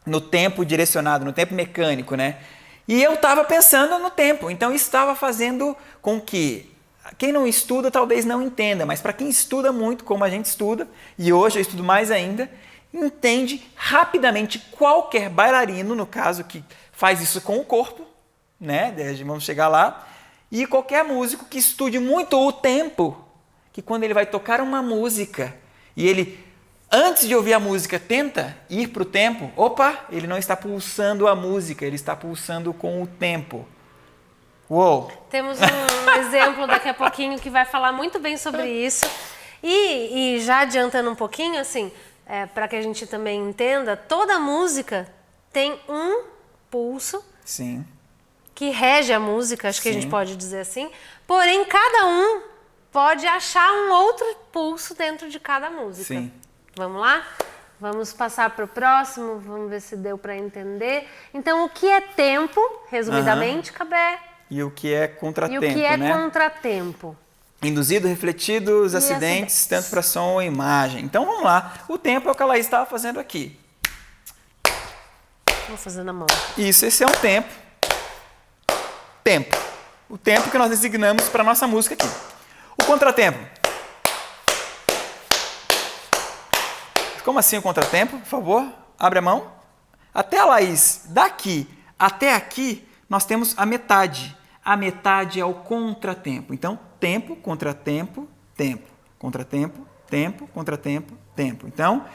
no tempo direcionado, no tempo mecânico, né? E eu estava pensando no tempo. Então, isso estava fazendo com que quem não estuda talvez não entenda, mas para quem estuda muito, como a gente estuda, e hoje eu estudo mais ainda, entende rapidamente qualquer bailarino, no caso, que faz isso com o corpo, né? Vamos chegar lá. E qualquer músico que estude muito o tempo, que quando ele vai tocar uma música e ele, antes de ouvir a música, tenta ir para o tempo, opa, ele não está pulsando a música, ele está pulsando com o tempo. Uou! Temos um exemplo daqui a pouquinho que vai falar muito bem sobre isso. E já adiantando um pouquinho, assim, para que a gente também entenda, toda música tem um pulso. Sim. Que rege a música, acho que a Sim. gente pode dizer assim. Porém, cada um pode achar um outro pulso dentro de cada música. Sim. Vamos lá? Vamos passar para o próximo, vamos ver se deu para entender. Então, o que é tempo, resumidamente, Cabé? E o que é contratempo, E o que é né? contratempo? Induzido, refletido, os acidentes, tanto para som ou imagem. Então, vamos lá. O tempo é o que a Laís estava fazendo aqui. Vou fazer na mão. Isso, esse é um tempo. Tempo. O tempo que nós designamos para a nossa música aqui. O contratempo. Como assim o contratempo? Por favor, abre a mão. Até a Laís, daqui até aqui, nós temos a metade. A metade é o contratempo. Então, tempo, contratempo, tempo. Contratempo, tempo, contratempo, tempo. Então,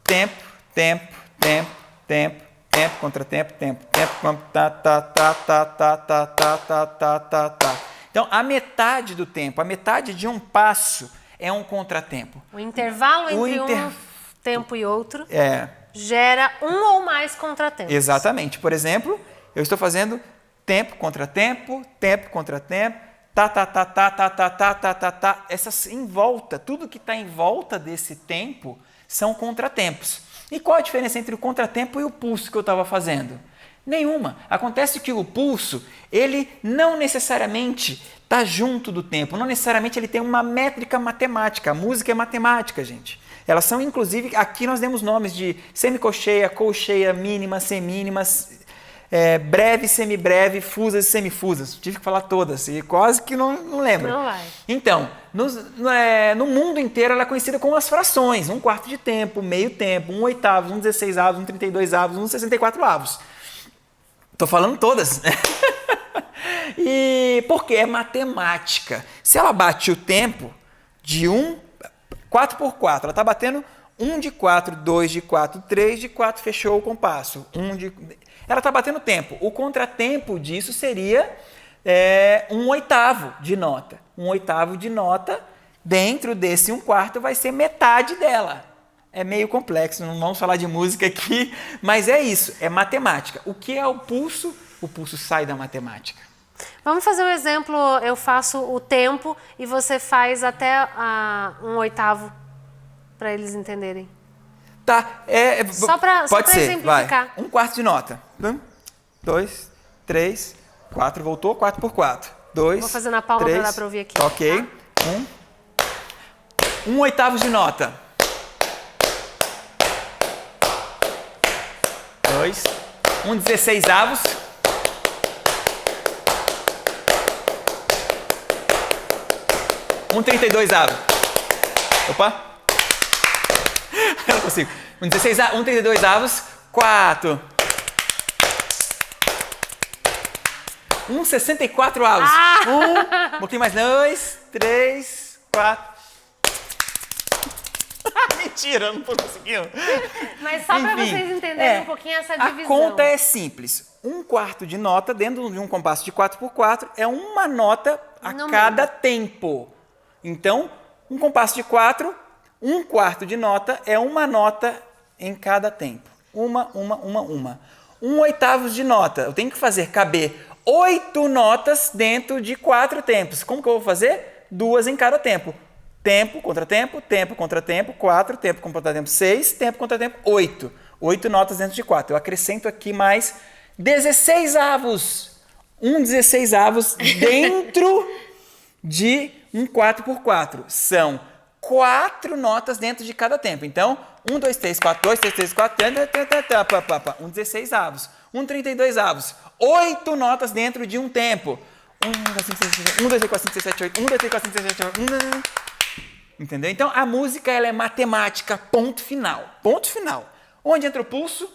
tempo, tempo, tempo, tempo, tempo, contratempo, tempo, tempo, tá, tá, tá, tá, tá, tá, tá, tá, tá, tá, tá. Então, a metade do tempo, a metade de um passo é um contratempo. O intervalo entre um tempo e outro. gera um ou mais contratempos. Exatamente. Por exemplo, eu estou fazendo tempo, contratempo, tempo, contratempo, tá, tá, tá, tá, tá, tá, tá, tá, tá, tá. Essas em volta, tudo que está em volta desse tempo são contratempos. E qual a diferença entre o contratempo e o pulso que eu estava fazendo? Nenhuma. Acontece que o pulso, ele não necessariamente está junto do tempo, não necessariamente ele tem uma métrica matemática. A música é matemática, gente. Elas são, inclusive, aqui nós demos nomes de semicolcheia, colcheia, mínima, semínimas, breve, semibreve, fusas e semifusas. Tive que falar todas e quase que não lembro. Não vai. Então, no mundo inteiro ela é conhecida como as frações. 1/4 de tempo, meio tempo, 1/8, 1/16, 1/32, 1/64. Tô falando todas. E porque é matemática. Se ela bate o tempo de 4 por 4, ela está batendo 1 de 4, 2 de 4, 3 de 4, fechou o compasso. Ela está batendo tempo. O contratempo disso seria 1/8 de nota. 1/8 de nota, dentro desse 1/4 vai ser metade dela. É meio complexo, não vamos falar de música aqui, mas é isso, é matemática. O que é o pulso? O pulso sai da matemática. Vamos fazer um exemplo, eu faço o tempo e você faz até 1/8 para eles entenderem. Tá, Só para exemplificar. Vai. 1/4 de nota. 1, 2, 3, 4, voltou, 4 por 4. 2, vou fazer na palma para dar para ouvir aqui. Ok. Tá? 1/8 de nota. 2, 1/16. 1/32. Opa! Eu não consigo. 1/32, 4. 1/64. Um pouquinho mais. 2, 3, 4. Mentira, eu não tô conseguindo. Mas só para vocês entenderem um pouquinho essa divisão. A conta é simples. 1/4 de nota dentro de um compasso de 4 por 4 é uma nota a cada tempo. Então, um compasso de 4, 1/4 de nota é uma nota em cada tempo. Uma. 1/8 de nota. Eu tenho que fazer caber 8 notas dentro de 4 tempos. Como que eu vou fazer? 2 em cada tempo. Tempo, contratempo, tempo, contratempo, 4, tempo, contratempo, 6, tempo, contratempo, 8. 8 notas dentro de 4. Eu acrescento aqui mais 16avos. 1/16avos dentro de um 4 por 4. São 4 notas dentro de cada tempo. Então, 1, 2, 3, 4, 2, 3, 3, 4, 1/16avos. 1/32avos. 8 notas dentro de um tempo. 1, 2, 3, 4, 5, 6, 7, 8. 1, 2, 3, 4, 5, 6, 7, 8. Entendeu? Então, a música ela é matemática, ponto final. Ponto final. Onde entra o pulso?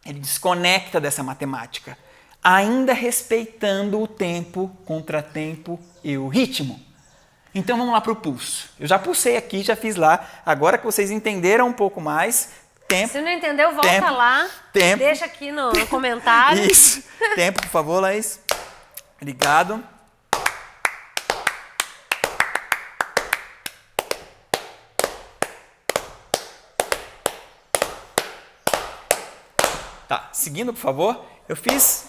Ele desconecta dessa matemática, ainda respeitando o tempo, contratempo e o ritmo. Então, vamos lá para o pulso. Eu já pulsei aqui, já fiz lá. Agora que vocês entenderam um pouco mais, tempo... Se não entendeu, volta lá. Tempo. Deixa aqui no comentário. Isso. Tempo, por favor, Laís. Obrigado. Tá, seguindo, por favor. Eu fiz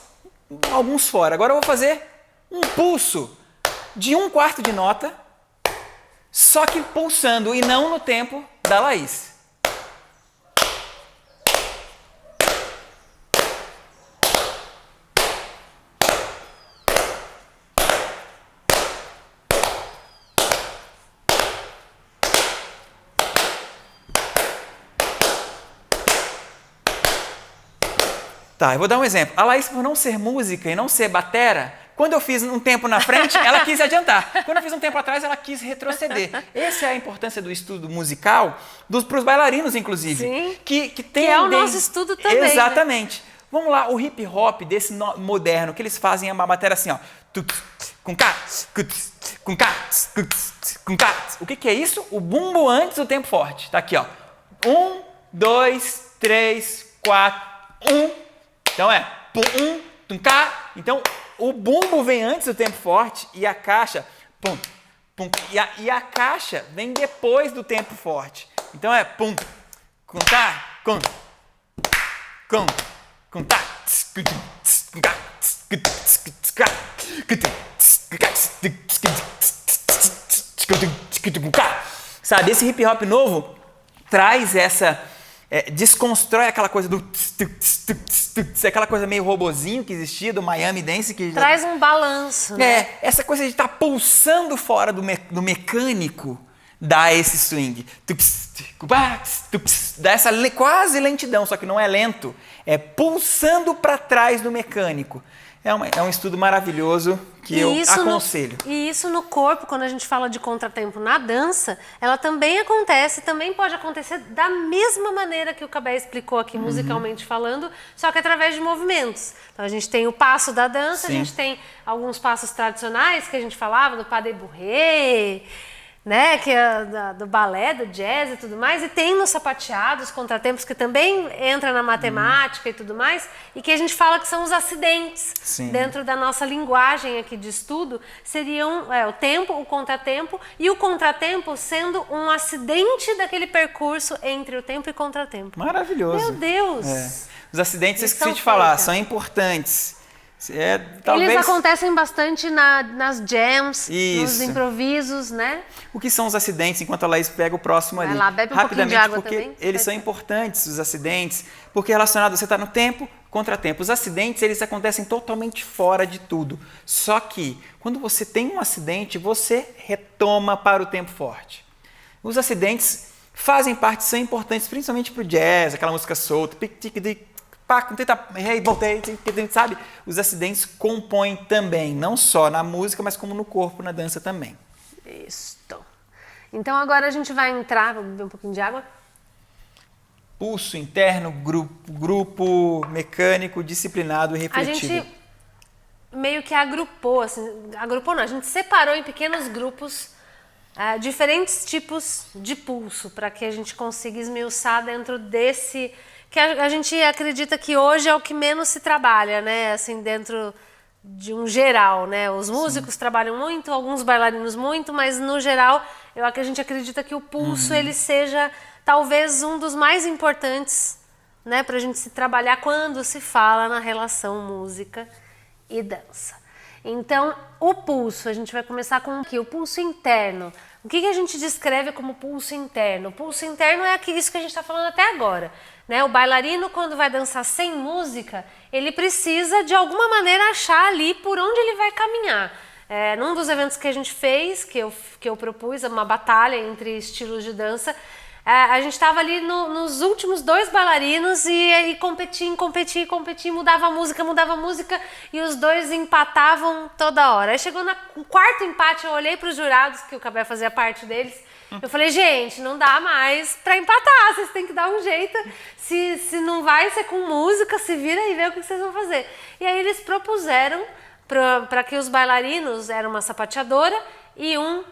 alguns fora. Agora eu vou fazer um pulso de 1/4 de nota, só que pulsando e não no tempo da Laís. Tá, eu vou dar um exemplo. A Laís, por não ser música e não ser batera, quando eu fiz um tempo na frente, ela quis adiantar. Quando eu fiz um tempo atrás, ela quis retroceder. Essa é a importância do estudo musical para os bailarinos, inclusive. Sim, que é o nosso estudo também. Exatamente. Né? Vamos lá, o hip hop desse moderno, que eles fazem a batera assim, ó. O que é isso? O bumbo antes do tempo forte. Tá aqui, ó. 1, 2, 3, 4, 1. Então é pum, tum, cá. Então o bumbo vem antes do tempo forte e a caixa pum, pum. E a caixa vem depois do tempo forte. Então é pum, com cá, com, Sabe, esse hip hop novo traz essa, desconstrói aquela coisa do aquela coisa meio robozinho que existia do Miami Dance, que traz um balanço, né? Essa coisa de estar pulsando fora do mecânico dá esse swing, dá essa quase lentidão, só que não é lento, é pulsando para trás do mecânico. É um estudo maravilhoso que eu aconselho. E isso no corpo, quando a gente fala de contratempo na dança, ela também acontece, também pode acontecer da mesma maneira que o Cabé explicou aqui, musicalmente falando, só que através de movimentos. Então a gente tem o passo da dança, Sim. a gente tem alguns passos tradicionais que a gente falava, do pas de bourrée, né, que é do balé, do jazz e tudo mais, e tem nos sapateados, contratempos, que também entra na matemática e tudo mais, e que a gente fala que são os acidentes. Sim. Dentro da nossa linguagem aqui de estudo, seriam o tempo, o contratempo, e o contratempo sendo um acidente daquele percurso entre o tempo e contratempo. Maravilhoso. Meu Deus! Os acidentes, eu Eles esqueci são de falar, feitos. são importantes. Talvez... Eles acontecem bastante nas jams, nos Isso. improvisos, né? O que são os acidentes, enquanto a Laís pega o próximo ali? Vai lá, bebe um pouquinho de Rapidamente, água porque também. eles são importantes, os acidentes, porque relacionado, você está no tempo, contratempo. Os acidentes, eles acontecem totalmente fora de tudo. Só que, quando você tem um acidente, você retoma para o tempo forte. Os acidentes fazem parte, são importantes, principalmente para o jazz, aquela música solta, sabe? Os acidentes compõem também, não só na música, mas como no corpo, na dança também. Isso. Então agora a gente vai entrar, vou beber um pouquinho de água. Pulso interno, grupo mecânico, disciplinado e refletido. A gente meio que agrupou não, a gente separou em pequenos grupos diferentes tipos de pulso, para que a gente consiga esmiuçar dentro desse, que a gente acredita que hoje é o que menos se trabalha, né, assim, dentro de um geral, né, os músicos trabalham muito, alguns bailarinos muito, mas no geral, a gente acredita que o pulso, ele seja talvez um dos mais importantes, né, para a gente se trabalhar quando se fala na relação música e dança. Então, o pulso, a gente vai começar com o pulso interno. O que a gente descreve como pulso interno? O pulso interno é isso que a gente está falando até agora, né? O bailarino, quando vai dançar sem música, ele precisa, de alguma maneira, achar ali por onde ele vai caminhar. Num dos eventos que a gente fez, que eu propus, uma batalha entre estilos de dança, a gente estava ali nos últimos 2 bailarinos e competia, mudava a música e os 2 empatavam toda hora. Aí chegou no 4º empate, eu olhei para os jurados, que o Cabé fazia parte deles, eu falei, gente, não dá mais para empatar, vocês têm que dar um jeito, se não vai ser com música, se vira e vê o que vocês vão fazer. E aí eles propuseram para que os bailarinos, era uma sapateadora e um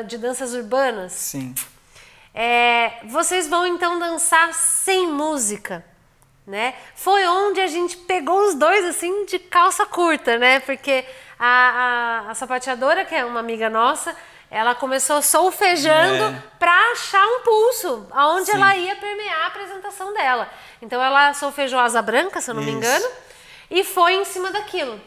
de danças urbanas. Sim. Vocês vão então dançar sem música, né? Foi onde a gente pegou os 2 assim de calça curta, né? Porque a sapateadora, que é uma amiga nossa, ela começou solfejando para achar um pulso, aonde ela ia permear a apresentação dela. Então ela solfejou Asa Branca, se eu não me engano, e foi em cima daquilo.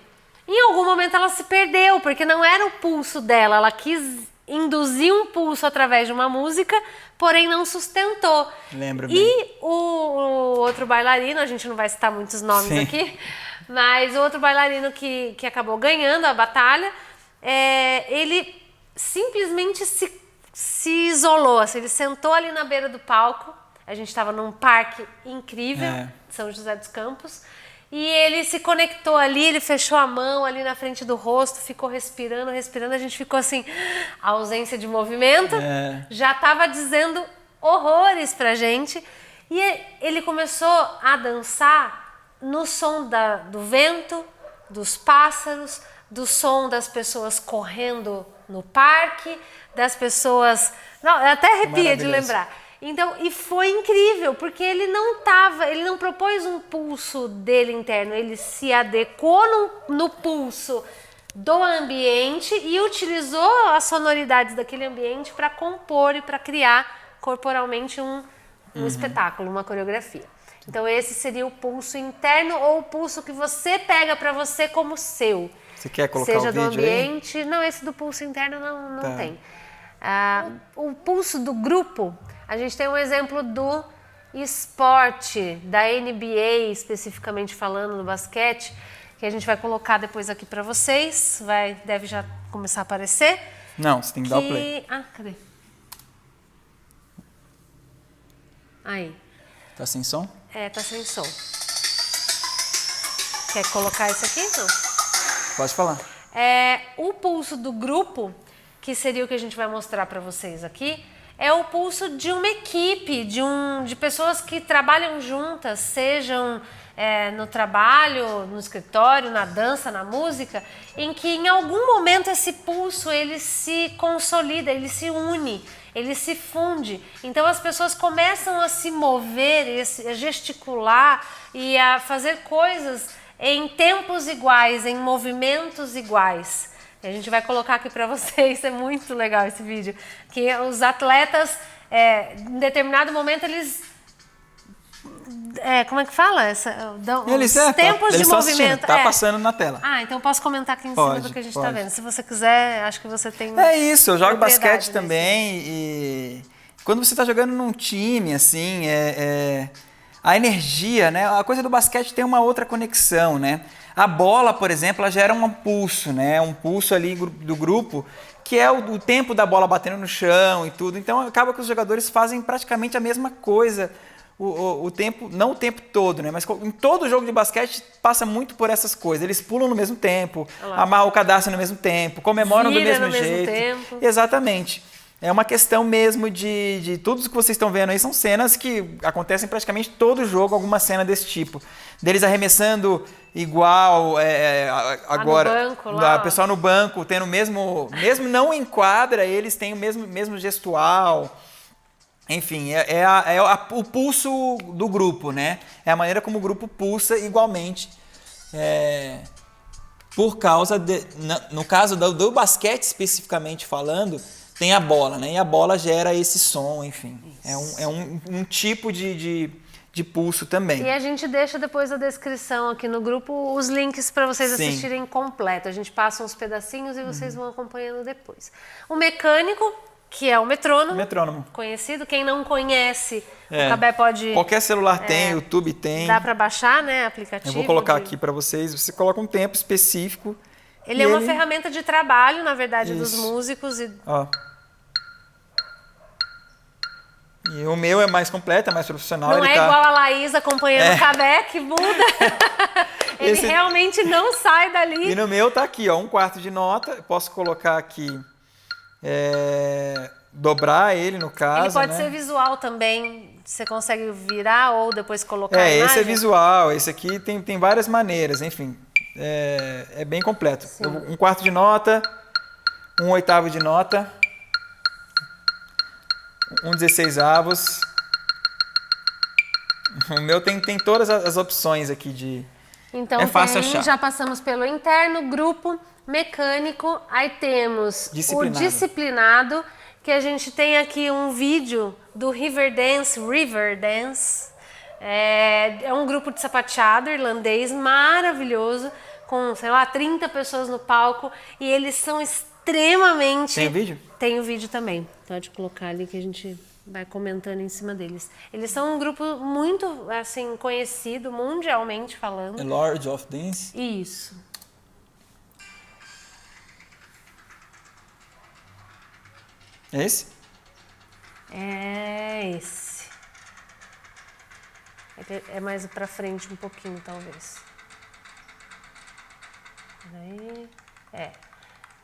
Em algum momento ela se perdeu, porque não era o pulso dela, ela quis induzir um pulso através de uma música, porém não sustentou. Lembro bem. E o outro bailarino, a gente não vai citar muitos nomes aqui, mas o outro bailarino que acabou ganhando a batalha, ele simplesmente se isolou, assim, ele sentou ali na beira do palco, a gente estava num parque incrível, São José dos Campos, e ele se conectou ali, ele fechou a mão ali na frente do rosto, ficou respirando, a gente ficou assim, a ausência de movimento, já estava dizendo horrores pra gente, e ele começou a dançar no som do vento, dos pássaros, do som das pessoas correndo no parque, das pessoas... Não, até arrepia de lembrar. Então, e foi incrível, porque ele não propôs um pulso dele interno, ele se adequou no pulso do ambiente e utilizou as sonoridades daquele ambiente para compor e para criar corporalmente um espetáculo, uma coreografia. Então esse seria o pulso interno ou o pulso que você pega para você como seu. Você quer colocar Seja o do vídeo aí? ambiente. Não, esse do pulso interno não Tá. tem. O pulso do grupo, a gente tem um exemplo do esporte, da NBA, especificamente falando, do basquete, que a gente vai colocar depois aqui para vocês. Deve já começar a aparecer. Não, você tem que dar o play. Cadê? Aí. Tá sem som? Tá sem som. Quer colocar isso aqui? Não. Pode falar. O pulso do grupo, que seria o que a gente vai mostrar para vocês aqui, é o pulso de uma equipe, de pessoas que trabalham juntas, sejam no trabalho, no escritório, na dança, na música, em que em algum momento esse pulso ele se consolida, ele se une, ele se funde. Então as pessoas começam a se mover, a gesticular e a fazer coisas em tempos iguais, em movimentos iguais. A gente vai colocar aqui para vocês, é muito legal esse vídeo, que os atletas, em determinado momento, eles... como é que fala? Tempos de movimento. Tá passando na tela. Então eu posso comentar aqui em cima do que a gente está vendo. Se você quiser, acho que você tem... É isso, eu jogo basquete também e quando você está jogando num time, assim, a energia, né? A coisa do basquete tem uma outra conexão, né? A bola, por exemplo, ela gera um pulso, né? Um pulso ali do grupo, que é o tempo da bola batendo no chão e tudo. Então acaba que os jogadores fazem praticamente a mesma coisa o tempo, não o tempo todo, né? Mas em todo jogo de basquete passa muito por essas coisas. Eles pulam no mesmo tempo, amarram o cadastro no mesmo tempo, comemoram do mesmo jeito. Tempo. Exatamente. É uma questão mesmo de tudo que vocês estão vendo aí são cenas que acontecem praticamente todo jogo, alguma cena desse tipo. Deles arremessando igual, agora, no banco, lá, pessoal no banco, tendo o mesmo não em quadra, eles têm o mesmo gestual. Enfim, o pulso do grupo, né? É a maneira como o grupo pulsa igualmente. Por causa no caso do basquete especificamente falando, tem a bola, né? E a bola gera esse som, enfim. Isso. É um tipo de pulso também. E a gente deixa depois a descrição aqui no grupo os links para vocês assistirem completo. A gente passa uns pedacinhos e vocês vão acompanhando depois. O mecânico, que é o metrônomo. Conhecido. Quem não conhece, o Cabé pode... Qualquer celular tem, YouTube tem. Dá para baixar, né, aplicativo. Eu vou colocar aqui para vocês. Você coloca um tempo específico. Ele é uma ferramenta de trabalho, na verdade, dos músicos. Ó. E o meu é mais completo, é mais profissional. Não igual a Laís acompanhando o Cabé, que muda. Ele realmente não sai dali. E no meu tá aqui, ó, 1/4 de nota. Eu posso colocar aqui, dobrar ele no caso. Ele pode ser visual também. Você consegue virar ou depois colocar a imagem? Esse é visual. Esse aqui tem várias maneiras, enfim. É bem completo. 1/4 de nota, 1/8 de nota, 1/16. O meu tem todas as opções aqui de... Então, é fácil achar. Já passamos pelo interno, grupo, mecânico, aí temos o disciplinado, que a gente tem aqui um vídeo do Riverdance. É um grupo de sapateado irlandês maravilhoso, com, sei lá, 30 pessoas no palco, e eles são extremamente... Tem o vídeo? Tem o vídeo também. Pode colocar ali que a gente vai comentando em cima deles. Eles são um grupo muito, assim, conhecido mundialmente falando. Lord of Dance? Isso. É esse? É esse. É mais pra frente um pouquinho, talvez. Peraí.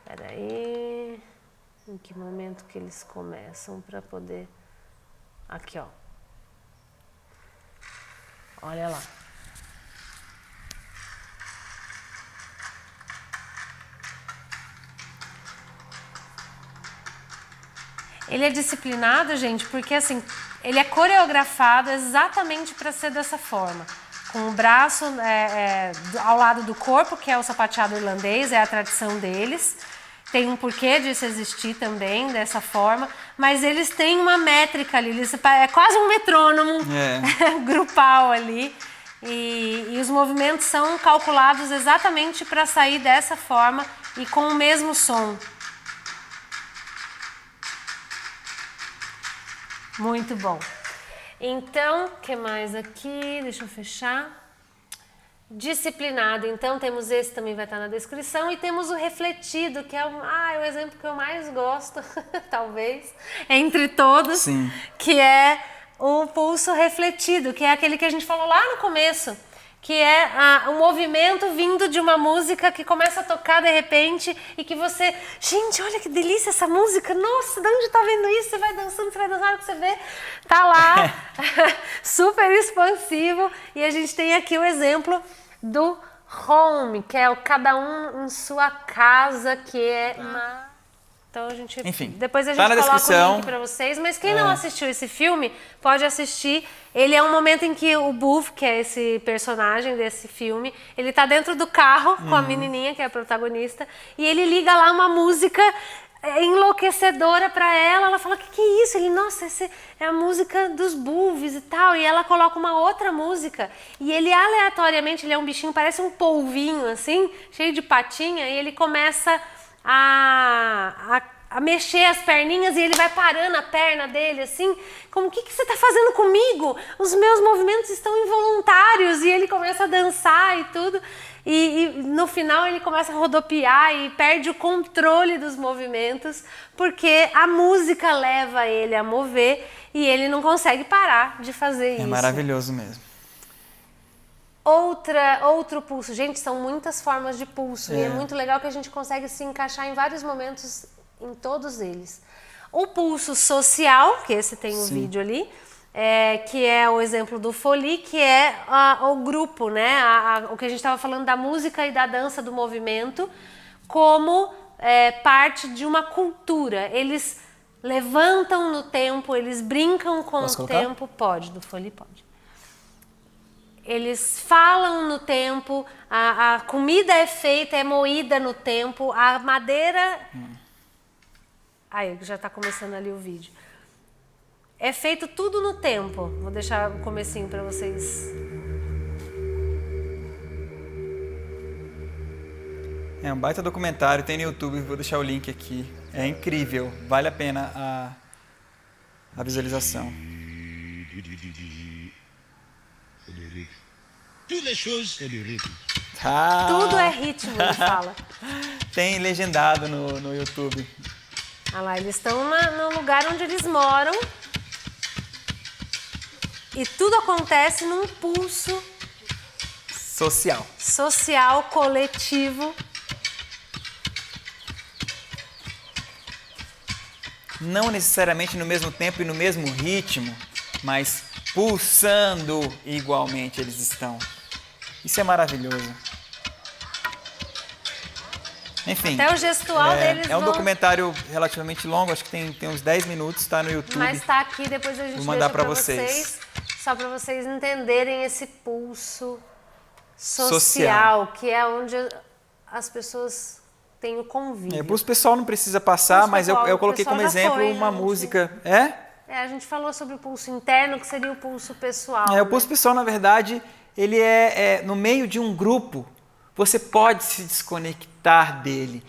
Peraí. Em que momento que eles começam para poder... Aqui, ó. Olha lá. Ele é disciplinado, gente, porque assim, ele é coreografado exatamente para ser dessa forma. Com o braço ao lado do corpo, que é o sapateado irlandês, é a tradição deles. tem um porquê disso existir também, dessa forma, mas eles têm uma métrica ali, é quase um metrônomo grupal ali, e os movimentos são calculados exatamente para sair dessa forma e com o mesmo som. Muito bom. Então, o que mais aqui? Deixa eu fechar. Disciplinado, então temos esse, também vai estar na descrição, e temos o refletido, que é o exemplo que eu mais gosto, talvez, entre todos, Sim. Que é o pulso refletido, que é aquele que a gente falou lá no começo, que é um movimento vindo de uma música que começa a tocar de repente e que você, gente, olha que delícia essa música, nossa, de onde tá vendo isso? Você vai dançando, você vai dançar, o que você vê, tá lá, super expansivo, e a gente tem aqui o exemplo do home, que é o cada um em sua casa, que é Então a gente, enfim, depois a gente tá na coloca descrição. o link para vocês, mas quem não assistiu esse filme, pode assistir. Ele é um momento em que o Booth, que é esse personagem desse filme, ele tá dentro do carro com a menininha, que é a protagonista, e ele liga lá uma música enlouquecedora para ela fala, que é isso? Ele, nossa, essa é a música dos Booths e tal, e ela coloca uma outra música, e ele aleatoriamente, ele é um bichinho, parece um polvinho assim, cheio de patinha, e ele começa a mexer as perninhas, e ele vai parando a perna dele assim, como, o que você está fazendo comigo? Os meus movimentos estão involuntários, e ele começa a dançar e tudo, e no final ele começa a rodopiar e perde o controle dos movimentos, porque a música leva ele a mover, e ele não consegue parar de fazer isso. É maravilhoso mesmo. Outro pulso, gente, são muitas formas de pulso, e é muito legal que a gente consegue se encaixar em vários momentos, em todos eles. O pulso social, que esse tem um vídeo ali, que é o exemplo do Folie, que é o grupo, né? O que a gente estava falando da música e da dança, do movimento, como parte de uma cultura. Eles levantam no tempo, eles brincam com o tempo. Pode, do Folie pode. Eles falam no tempo, a comida é feita, é moída no tempo, a madeira... Aí, já está começando ali o vídeo. É feito tudo no tempo. Vou deixar o comecinho para vocês. É um baita documentário, tem no YouTube, vou deixar o link aqui. É incrível, vale a pena a visualização. Tudo é ritmo, ele fala. Tem legendado no YouTube. Olha lá, eles estão no lugar onde eles moram. E tudo acontece num pulso social, coletivo. Não necessariamente no mesmo tempo e no mesmo ritmo, mas pulsando igualmente eles estão. Isso é maravilhoso. Enfim. Até o gestual deles é um documentário relativamente longo, acho que tem uns 10 minutos, está no YouTube. Mas está aqui, depois a gente vou mandar para vocês. Só para vocês entenderem esse pulso social, que é onde as pessoas têm o convívio. O pulso pessoal não precisa passar, mas eu coloquei como exemplo uma música. A gente falou sobre o pulso interno, que seria o pulso pessoal. O pulso pessoal, na verdade, ele é no meio de um grupo. Você pode se desconectar dele.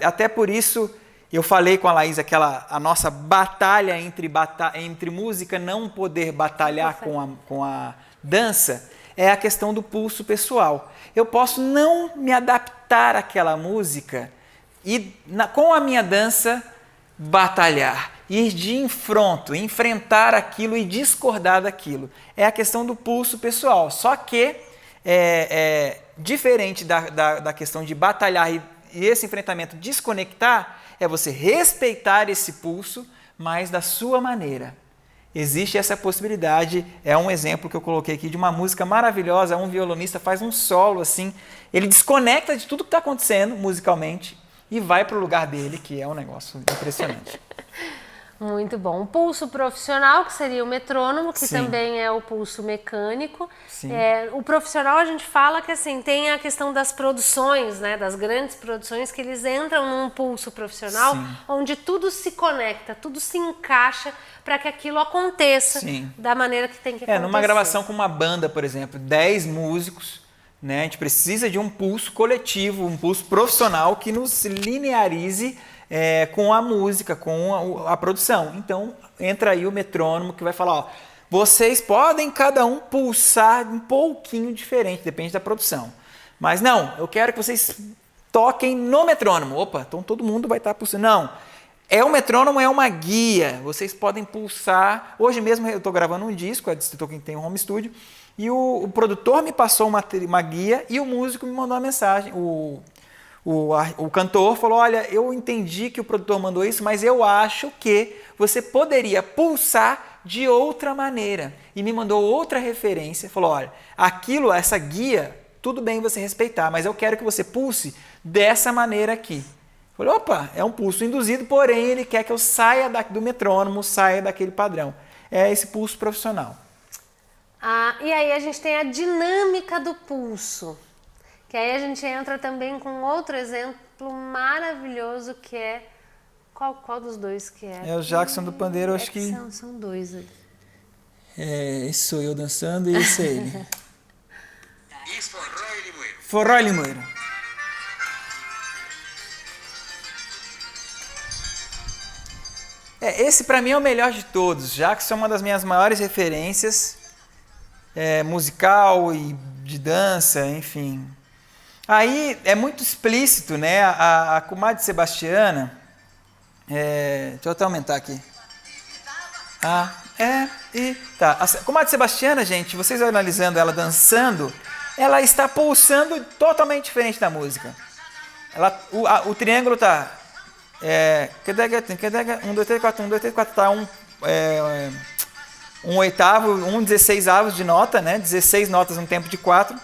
Até por isso, eu falei com a Laís a nossa batalha entre música não poder batalhar com a dança, é a questão do pulso pessoal. Eu posso não me adaptar àquela música e, com a minha dança, batalhar, ir de enfronto, enfrentar aquilo e discordar daquilo. É a questão do pulso pessoal. Só que diferente da questão de batalhar e esse enfrentamento desconectar, é você respeitar esse pulso, mas da sua maneira. Existe essa possibilidade, é um exemplo que eu coloquei aqui de uma música maravilhosa, um violonista faz um solo assim, ele desconecta de tudo que está acontecendo musicalmente e vai para o lugar dele, que é um negócio impressionante. Muito bom. O pulso profissional, que seria o metrônomo, que Sim. também é o pulso mecânico. Sim. O profissional, a gente fala que assim, tem a questão das produções, né, das grandes produções, que eles entram num pulso profissional, Sim. onde tudo se conecta, tudo se encaixa para que aquilo aconteça Sim. da maneira que tem que acontecer. Numa gravação com uma banda, por exemplo, 10 músicos, né, a gente precisa de um pulso coletivo, um pulso profissional que nos linearize com a música, com a produção. Então, entra aí o metrônomo que vai falar, ó, vocês podem cada um pulsar um pouquinho diferente, depende da produção. Mas não, eu quero que vocês toquem no metrônomo. Opa, então todo mundo vai estar pulsando. Não, o metrônomo é uma guia, vocês podem pulsar. Hoje mesmo eu estou gravando um disco, a Distritor que tem um home studio, e o produtor me passou uma guia e o músico me mandou uma mensagem. O cantor falou, olha, eu entendi que o produtor mandou isso, mas eu acho que você poderia pulsar de outra maneira. E me mandou outra referência, falou, olha, essa guia, tudo bem você respeitar, mas eu quero que você pulse dessa maneira aqui. Eu falei, opa, é um pulso induzido, porém ele quer que eu saia do metrônomo, saia daquele padrão. É esse pulso profissional. E aí a gente tem a dinâmica do pulso. Que aí a gente entra também com outro exemplo maravilhoso que é... Qual dos dois que é? É o Jackson do pandeiro, acho que... São dois ali. Esse sou eu dançando e esse é ele. Forró e Limoeiro. Forró e Limoeiro. Esse pra mim é o melhor de todos. Jackson é uma das minhas maiores referências. Musical e de dança, enfim... Aí é muito explícito, né? A comadre Sebastiana, deixa eu até aumentar aqui. Tá. A comadre Sebastiana, gente, vocês analisando ela dançando, ela está pulsando totalmente diferente da música. O triângulo tá 1, 2, 3, 4, 1, 2, 3, 4, tá um oitavo, 16avos de nota, né? 16 notas no tempo de 4.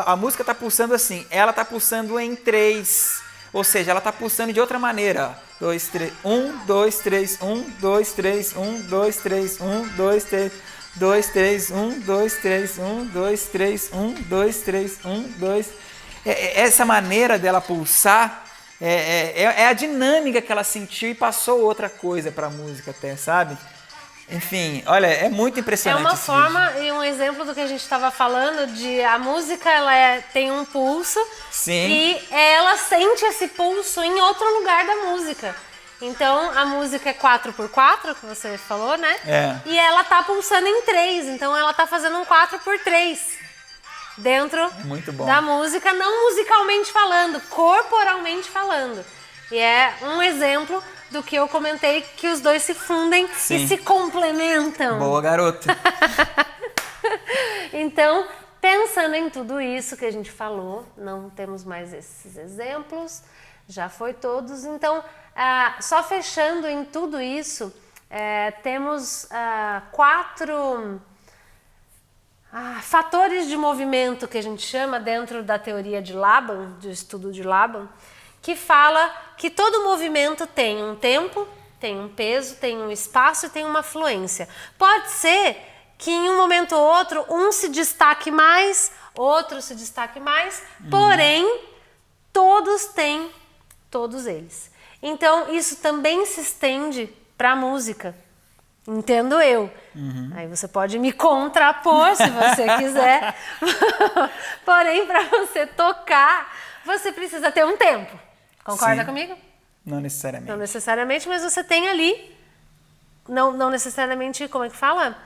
A música está pulsando assim, ela está pulsando em 3, ou seja, ela está pulsando de outra maneira. 2, 3, 1, 2, 3, 1, 2, 3, 1, 2, 3, 1, 2, 3, 2, 3, 1, 2, 3, 1, 2, 3, 1, 2, 3, 1, 2. Essa maneira dela pulsar é a dinâmica que ela sentiu e passou outra coisa para a música até, sabe? Enfim, olha, é muito impressionante. É uma forma e um exemplo do que a gente estava falando de a música, ela tem um pulso. Sim. E ela sente esse pulso em outro lugar da música. Então, a música é 4x4, que você falou, né? E ela tá pulsando em 3, então ela tá fazendo um 4x3 dentro da música, não musicalmente falando, corporalmente falando. E é um exemplo do que eu comentei, que os dois se fundem e se complementam. Boa, garota. Então, pensando em tudo isso que a gente falou, não temos mais esses exemplos, já foi todos. Então, só fechando em tudo isso, temos 4 fatores de movimento que a gente chama dentro da teoria de Laban, do estudo de Laban, que fala que todo movimento tem um tempo, tem um peso, tem um espaço e tem uma fluência. Pode ser que em um momento ou outro, um se destaque mais, outro se destaque mais, porém, todos têm todos eles. Então, isso também se estende para a música, entendo eu. Aí você pode me contrapor se você quiser, porém, para você tocar, você precisa ter um tempo. Concorda comigo? Não necessariamente. Não necessariamente, mas você tem ali, não necessariamente, como é que fala?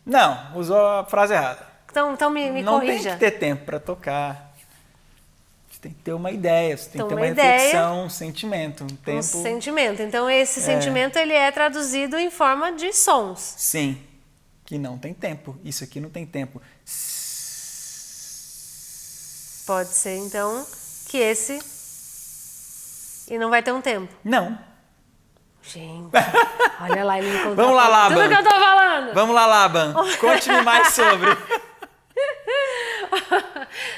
Não, usou a frase errada. Então me não corrija. Não tem que ter tempo para tocar. Você tem que ter uma ideia, você tem que ter uma ideia, reflexão, um sentimento. Um sentimento. Então esse sentimento ele é traduzido em forma de sons. Sim, que não tem tempo. Isso aqui não tem tempo. Pode ser, então, que esse... E não vai ter um tempo. Não. Gente, olha lá, ele me contou. Vamos lá, Laban. Tudo que eu tô falando. Vamos lá, Laban. Conte-me mais sobre.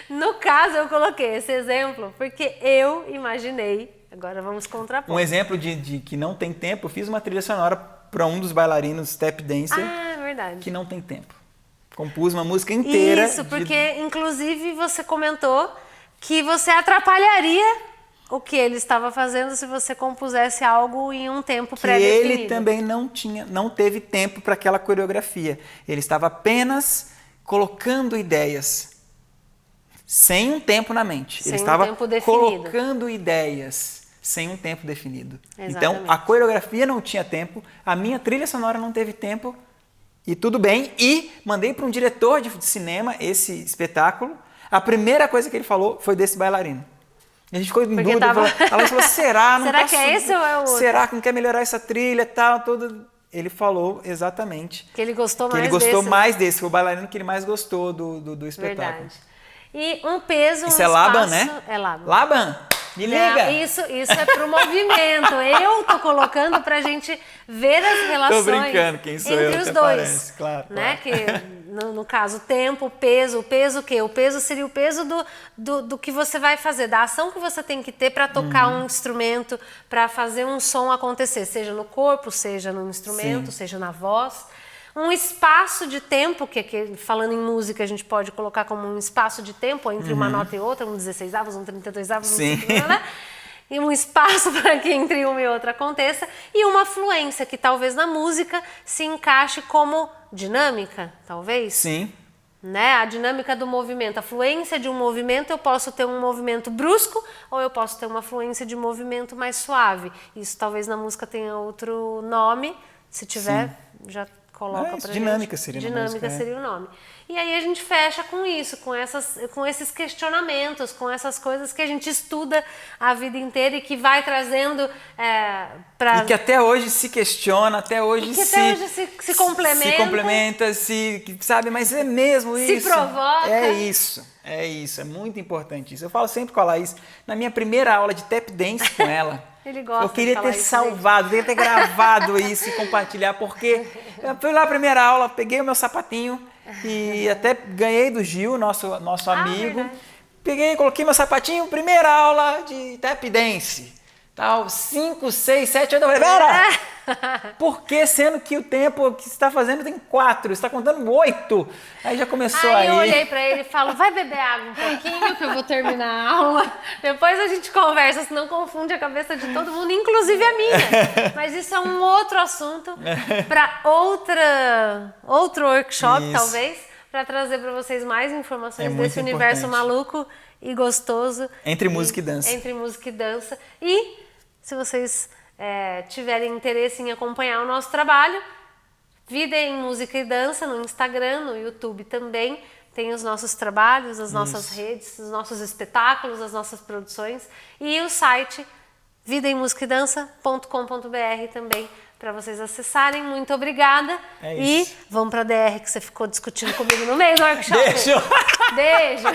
No caso, eu coloquei esse exemplo porque eu imaginei, Agora vamos contrapor. Um exemplo de que não tem tempo, eu fiz uma trilha sonora para um dos bailarinos step dancer É verdade. que não tem tempo. Compus uma música inteira. Isso, porque inclusive você comentou que você atrapalharia o que ele estava fazendo se você compusesse algo em um tempo pré-definido. Ele também não teve tempo para aquela coreografia. Ele estava apenas colocando ideias, sem um tempo na mente. Sem ele estava um tempo definido. colocando ideias, sem um tempo definido. Exatamente. Então, a coreografia não tinha tempo, a minha trilha sonora não teve tempo, e tudo bem. E mandei para um diretor de cinema esse espetáculo. A primeira coisa que ele falou foi desse bailarino. A gente ficou em dúvida. Ela falou, será? Não será tá que é esse ou é o outro? Será que não quer melhorar essa trilha e tal? Tudo. Ele falou exatamente. Que ele gostou mais desse. Que ele gostou mais desse. Foi o bailarino que ele mais gostou do espetáculo. Verdade. E um peso, Isso um é espaço... Laban, né? É Laban. Laban, me liga. Não, isso é pro movimento. Eu tô colocando pra gente ver as relações tô brincando, quem sou entre eu, os até dois. parece, claro. Né? Que, no caso, tempo, peso. O peso o quê? O peso seria o peso do que você vai fazer, da ação que você tem que ter para tocar um instrumento, para fazer um som acontecer, seja no corpo, seja no instrumento, seja na voz. Um espaço de tempo, que falando em música a gente pode colocar como um espaço de tempo entre uma nota e outra, um 16avos, um 32avos, um 50, né? E um espaço para que entre uma e outra aconteça, e uma fluência que talvez na música se encaixe como dinâmica, talvez. Sim. Né? A dinâmica do movimento, a fluência de um movimento, eu posso ter um movimento brusco ou eu posso ter uma fluência de movimento mais suave. Isso talvez na música tenha outro nome, se tiver, já coloca pra dinâmica gente. Seria Dinâmica seria o nome. E aí a gente fecha com isso, com esses questionamentos, com essas coisas que a gente estuda a vida inteira e que vai trazendo para... E que até hoje se questiona, até hoje se complementa. Se complementa, sabe, mas é mesmo isso. Se provoca. É isso, é muito importante isso. Eu falo sempre com a Laís, na minha primeira aula de tap dance com ela, Ele gosta eu queria de falar ter isso, salvado, queria ter gravado isso e compartilhar, porque eu fui lá na primeira aula, peguei o meu sapatinho e até ganhei do Gil, nosso amigo. Verdade. Peguei, coloquei meu sapatinho, primeira aula de tap dance. Tal, 5, 6, 7, 8, eu falei, pera! Por que sendo que o tempo que você está fazendo tem 4, você está contando 8? Aí já começou aí. Aí eu olhei pra ele e falo, vai beber água um pouquinho que eu vou terminar a aula. Depois a gente conversa, senão confunde a cabeça de todo mundo, inclusive a minha. Mas isso é um outro assunto para outro workshop, talvez, para trazer para vocês mais informações desse universo maluco e gostoso. Entre música e dança. Entre música e dança. E se vocês tiverem interesse em acompanhar o nosso trabalho, Vida em Música e Dança no Instagram, no YouTube também. Tem os nossos trabalhos, as nossas redes, os nossos espetáculos, as nossas produções. E o site vidaemmusicaedança.com.br também, para vocês acessarem. Muito obrigada. E vamos para a DR, que você ficou discutindo comigo no meio do workshop. Beijo! Beijo!